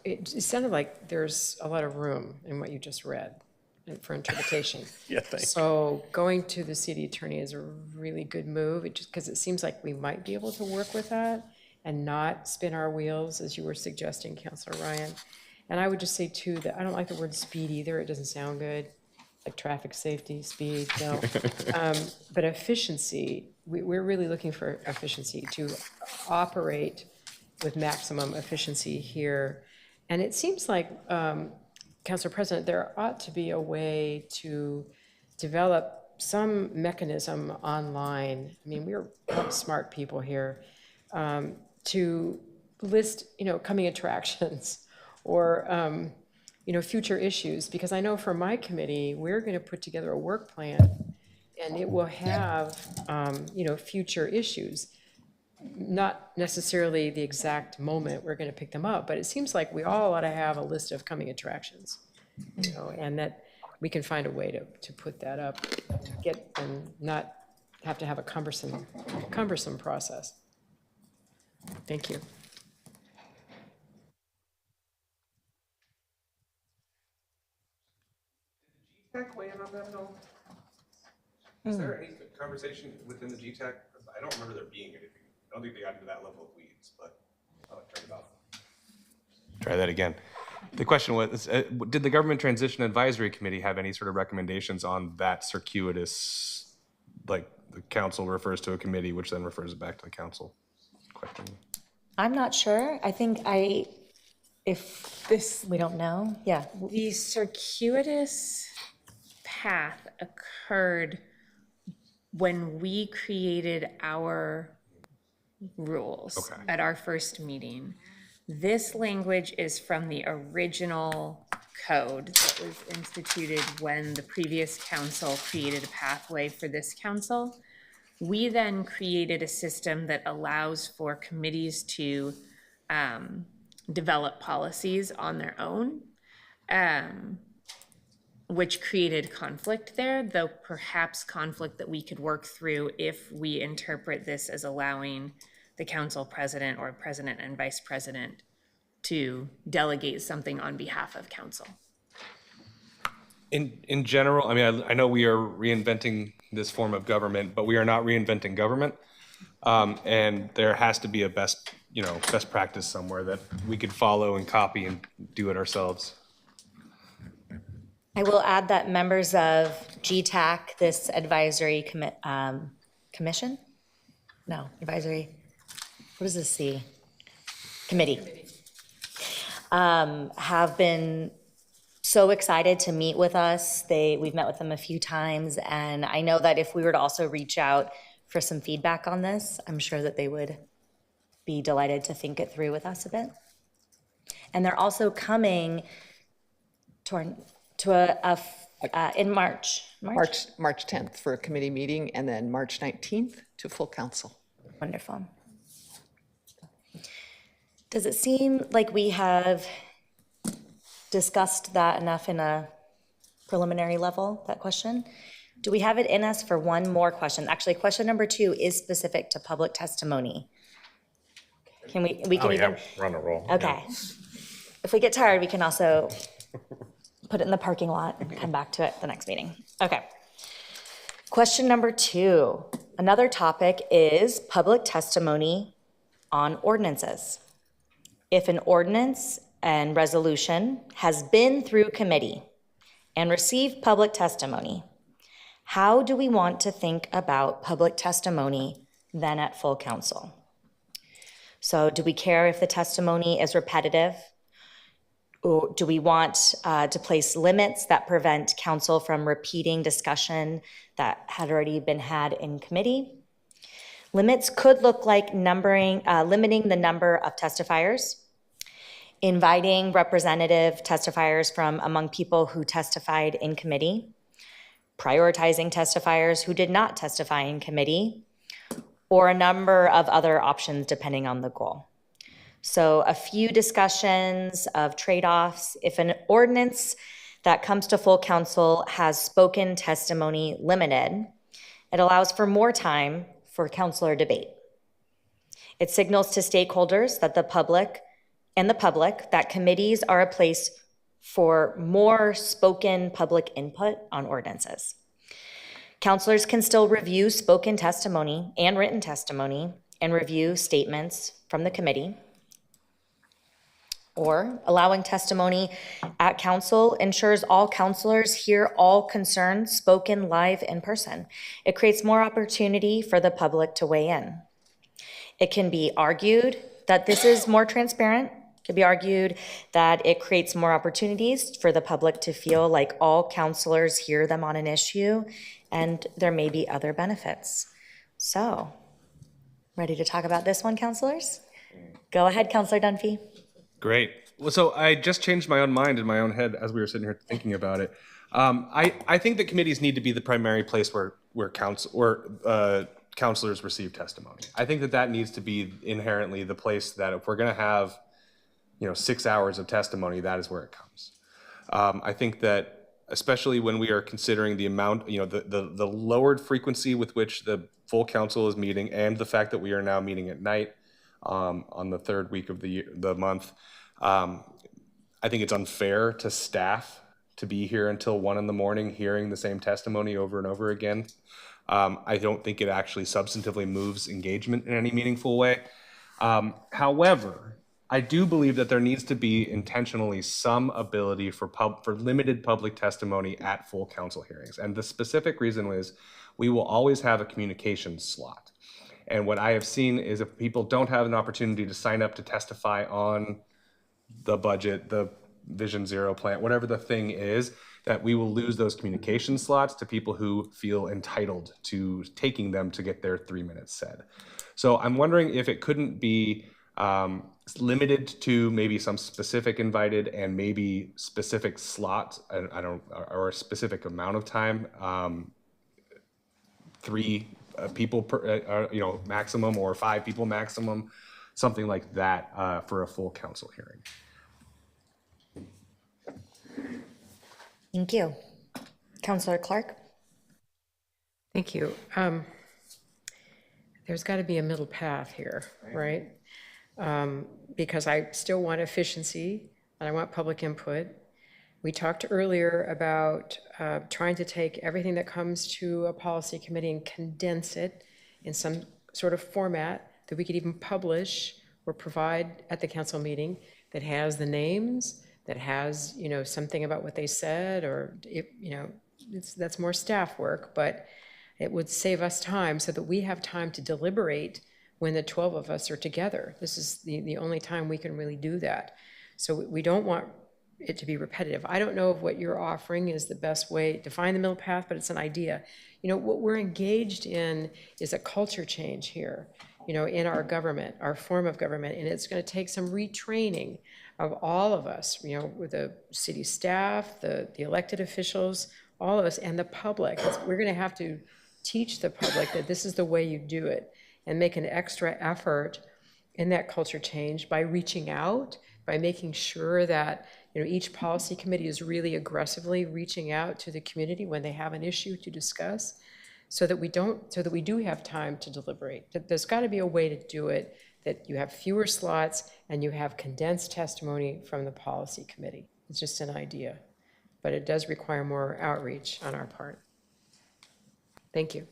It sounded like there's a lot of room in what you just read for interpretation. Yeah, thanks. So going to the city attorney is a really good move, because it seems like we might be able to work with that and not spin our wheels, as you were suggesting, Councilor Ryan. And I would just say too, that I don't like the word speed either. It doesn't sound good, like traffic safety, speed, no. But efficiency, we're really looking for efficiency, to operate with maximum efficiency here. And it seems like, Councilor President, there ought to be a way to develop some mechanism online. I mean, we're smart people here, to list, coming attractions or, future issues, because I know for my committee, we're going to put together a work plan and it will have, future issues. Not necessarily the exact moment we're going to pick them up, but it seems like we all ought to have a list of coming attractions, and that we can find a way to put that up, get and not have to have a cumbersome process. Thank you. GTAC weigh in on that at all? Is there any conversation within the GTAC? I don't remember there being anything. I don't think they got into that level of weeds, but I'll turn it off. Try that again. The question was, did the Government Transition Advisory Committee have any sort of recommendations on that circuitous, like the council refers to a committee, which then refers it back to the council question? I'm not sure. I think we don't know. Yeah. The circuitous path occurred when we created our rules at our first meeting. This language is from the original code that was instituted when the previous council created a pathway for this council. We then created a system that allows for committees to develop policies on their own, which created conflict there, though perhaps conflict that we could work through if we interpret this as allowing the council president or president and vice president to delegate something on behalf of council. In general, I mean, I know we are reinventing this form of government, but we are not reinventing government. And there has to be a best practice somewhere that we could follow and copy and do it ourselves. I will add that members of GTAC, this advisory commission? No, advisory, what does this see? Committee. Have been so excited to meet with us. We've met with them a few times, and I know that if we were to also reach out for some feedback on this, I'm sure that they would be delighted to think it through with us a bit. And they're also coming in March 10th for a committee meeting, and then March 19th to full council. Wonderful. Does it seem like we have discussed that enough in a preliminary level, that question? Do we have it in us for one more question? Actually, question number 2 is specific to public testimony. Can we can even run a roll. Okay. Yeah. If we get tired, we can also put it in the parking lot and come back to it the next meeting. Okay. Question number 2. Another topic is public testimony on ordinances. If an ordinance and resolution has been through committee and received public testimony, how do we want to think about public testimony then at full council? So do we care if the testimony is repetitive? Or do we want to place limits that prevent council from repeating discussion that had already been had in committee? Limits could look like limiting the number of testifiers, inviting representative testifiers from among people who testified in committee, prioritizing testifiers who did not testify in committee, or a number of other options depending on the goal. So a few discussions of trade-offs. If an ordinance that comes to full council has spoken testimony limited, it allows for more time for councilor debate. It signals to stakeholders that the public that committees are a place for more spoken public input on ordinances. Councilors can still review spoken testimony and written testimony and review statements from the committee. Or allowing testimony at council ensures all councilors hear all concerns spoken live in person. It creates more opportunity for the public to weigh in. It can be argued that this is more transparent, to be argued that it creates more opportunities for the public to feel like all counselors hear them on an issue, and there may be other benefits. So, ready to talk about this one, counselors? Go ahead, Counselor Dunphy. Great. Well, so I just changed my own mind in my own head as we were sitting here thinking about it. I think that committees need to be the primary place where counselors receive testimony. I think that needs to be inherently the place that if we're going to have, 6 hours of testimony, that is where it comes. I think that especially when we are considering the amount, the lowered frequency with which the full council is meeting, and the fact that we are now meeting at night on the third week of the month, I think it's unfair to staff to be here until 1 a.m. hearing the same testimony over and over again. I don't think it actually substantively moves engagement in any meaningful way. However, I do believe that there needs to be intentionally some ability for limited public testimony at full council hearings. And the specific reason is we will always have a communications slot. And what I have seen is if people don't have an opportunity to sign up to testify on the budget, the Vision Zero plan, whatever the thing is, that we will lose those communication slots to people who feel entitled to taking them to get their 3 minutes said. So I'm wondering if it couldn't be limited to maybe some specific invited and maybe specific slots, or a specific amount of time, 3 people per, maximum, or 5 people maximum, something like that for a full council hearing. Thank you. Counselor Clark? Thank you. There's got to be a middle path here, right? Because I still want efficiency and I want public input. We talked earlier about trying to take everything that comes to a policy committee and condense it in some sort of format that we could even publish or provide at the council meeting that has the names, that has, something about what they said, or, that's more staff work, but it would save us time so that we have time to deliberate when the 12 of us are together. This is the only time we can really do that. So we don't want it to be repetitive. I don't know if what you're offering is the best way to find the middle path, but it's an idea. What we're engaged in is a culture change here, in our government, our form of government, and it's going to take some retraining of all of us, with the city staff, the elected officials, all of us, and the public. We're going to have to teach the public that this is the way you do it, and make an extra effort in that culture change by reaching out, by making sure that each policy committee is really aggressively reaching out to the community when they have an issue to discuss, so that we do have time to deliberate. There's got to be a way to do it that you have fewer slots and you have condensed testimony from the policy committee. It's just an idea, but it does require more outreach on our part. Thank you.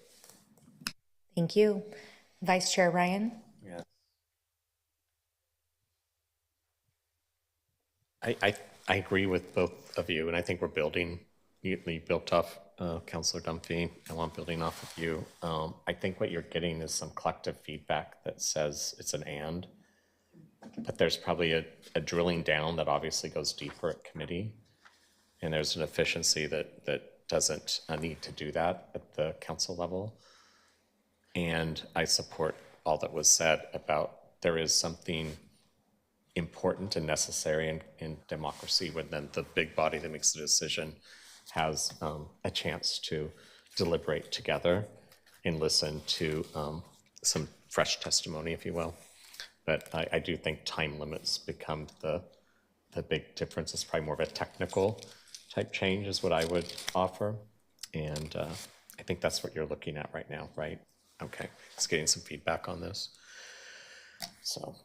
Thank you. Vice Chair Ryan? Yeah. I agree with both of you, and I think we're building. You built off Councilor Dunphy, and I'm building off of you. I think what you're getting is some collective feedback that says it's an and, but there's probably a drilling down that obviously goes deeper at committee, and there's an efficiency that doesn't need to do that at the council level. And I support all that was said about there is something important and necessary in democracy when then the big body that makes the decision has a chance to deliberate together and listen to some fresh testimony, if you will. But I do think time limits become the big difference. It's probably more of a technical type change is what I would offer. And I think that's what you're looking at right now, right? Okay, just getting some feedback on this. So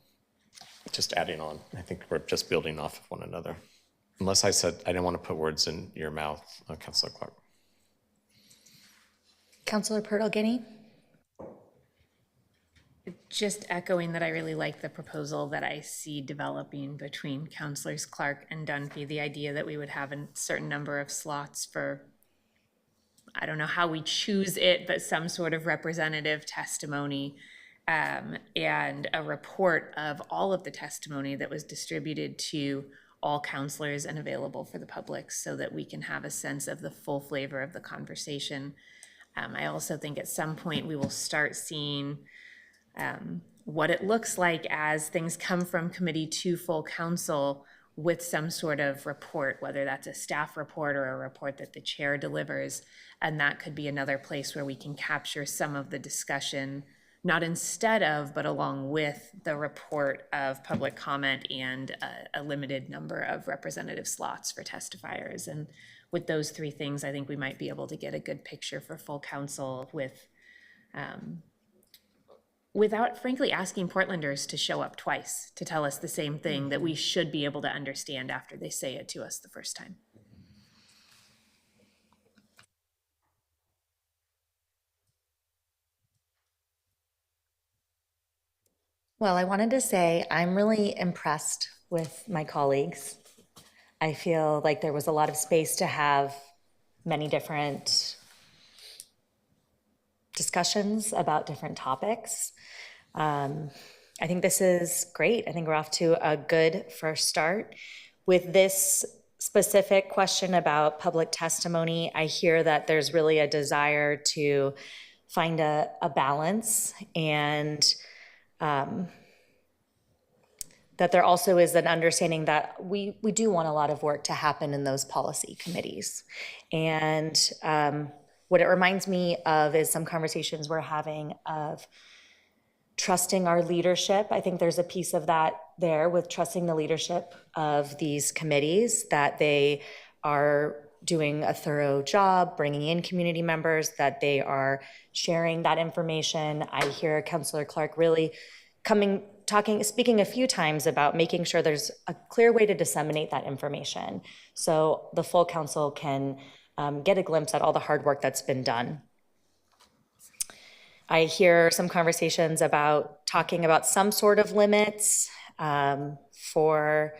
just adding on, I think we're just building off of one another. Unless I said, I didn't want to put words in your mouth, Councilor Clark. Counselor Pirtle-Guiney? Just echoing that I really like the proposal that I see developing between Councilors Clark and Dunphy, the idea that we would have a certain number of slots for, I don't know how we choose it, but some sort of representative testimony and a report of all of the testimony that was distributed to all counselors and available for the public so that we can have a sense of the full flavor of the conversation. I also think at some point we will start seeing what it looks like as things come from committee to full council with some sort of report, whether that's a staff report or a report that the chair delivers. And that could be another place where we can capture some of the discussion, not instead of, but along with the report of public comment and a limited number of representative slots for testifiers. And with those three things, I think we might be able to get a good picture for full council with, without frankly asking Portlanders to show up twice to tell us the same thing that we should be able to understand after they say it to us the first time. Well, I wanted to say I'm really impressed with my colleagues. I feel like there was a lot of space to have many different discussions about different topics. I think this is great. I think we're off to a good first start. With this specific question about public testimony, I hear that there's really a desire to find a balance, and that there also is an understanding that we do want a lot of work to happen in those policy committees. And what it reminds me of is some conversations we're having of trusting our leadership. I think there's a piece of that there with trusting the leadership of these committees, that they are doing a thorough job, bringing in community members, that they are sharing that information. I hear Councillor Clark really speaking a few times about making sure there's a clear way to disseminate that information so the full council can get a glimpse at all the hard work that's been done. I hear some conversations about talking about some sort of limits for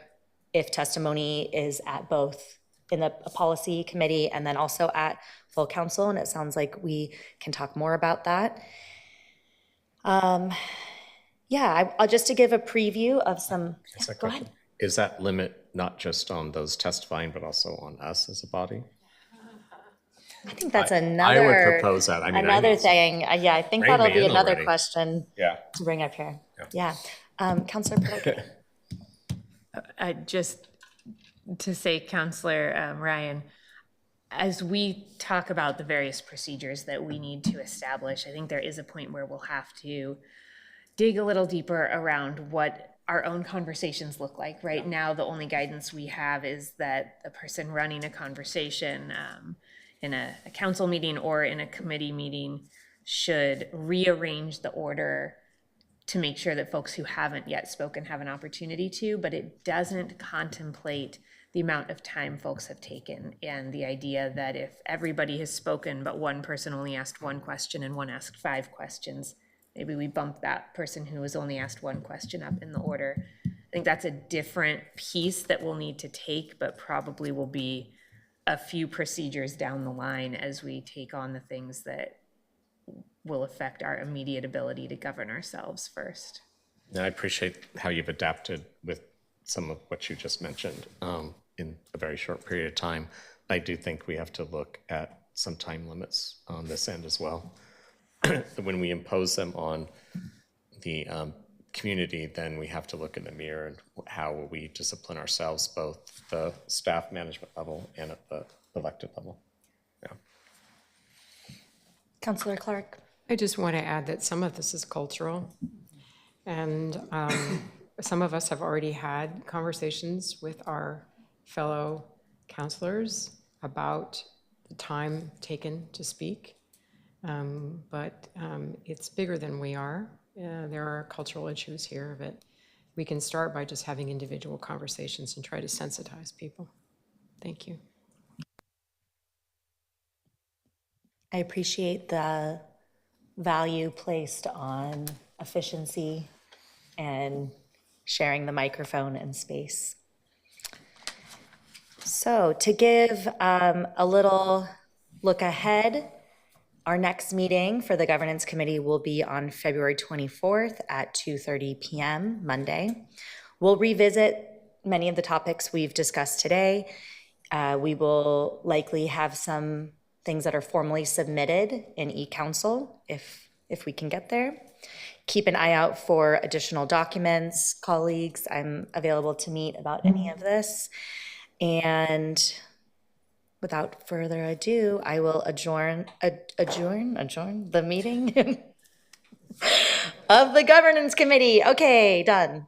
if testimony is at both in the policy committee and then also at full council, and it sounds like we can talk more about that. I'll just to give a preview of some. Yeah, go ahead. Is that limit not just on those testifying, but also on us as a body? I think that's another. I would propose that. I mean, another thing. Yeah, I think that'll be another already. Question. Yeah. To bring up here. Yeah. Councillor Pelkey. Just to say, Councillor Ryan, as we talk about the various procedures that we need to establish, I think there is a point where we'll have to dig a little deeper around what our own conversations look like. Right now, the only guidance we have is that the person running a conversation in a council meeting or in a committee meeting should rearrange the order to make sure that folks who haven't yet spoken have an opportunity to, but it doesn't contemplate the amount of time folks have taken and the idea that if everybody has spoken but one person only asked one question and one asked 5 questions, maybe we bump that person who was only asked one question up in the order. I think that's a different piece that we'll need to take, but probably will be a few procedures down the line as we take on the things that will affect our immediate ability to govern ourselves first. And I appreciate how you've adapted with some of what you just mentioned in a very short period of time. I do think we have to look at some time limits on this end as well. When we impose them on the community, then we have to look in the mirror and how will we discipline ourselves, both the staff management level and at the elected level. Yeah. Councillor Clark. I just want to add that some of this is cultural, and some of us have already had conversations with our fellow counselors about the time taken to speak, but it's bigger than we are. There are cultural issues here, but we can start by just having individual conversations and try to sensitize people. Thank you. I appreciate the value placed on efficiency and sharing the microphone and space. So to give a little look ahead, Our next meeting for the Governance Committee will be on February 24th at 2:30 p.m., Monday. We'll revisit many of the topics we've discussed today. We will likely have some things that are formally submitted in e-council if we can get there. Keep an eye out for additional documents, colleagues. I'm available to meet about any of this. And without further ado, I will adjourn the meeting of the Governance Committee. Okay, done.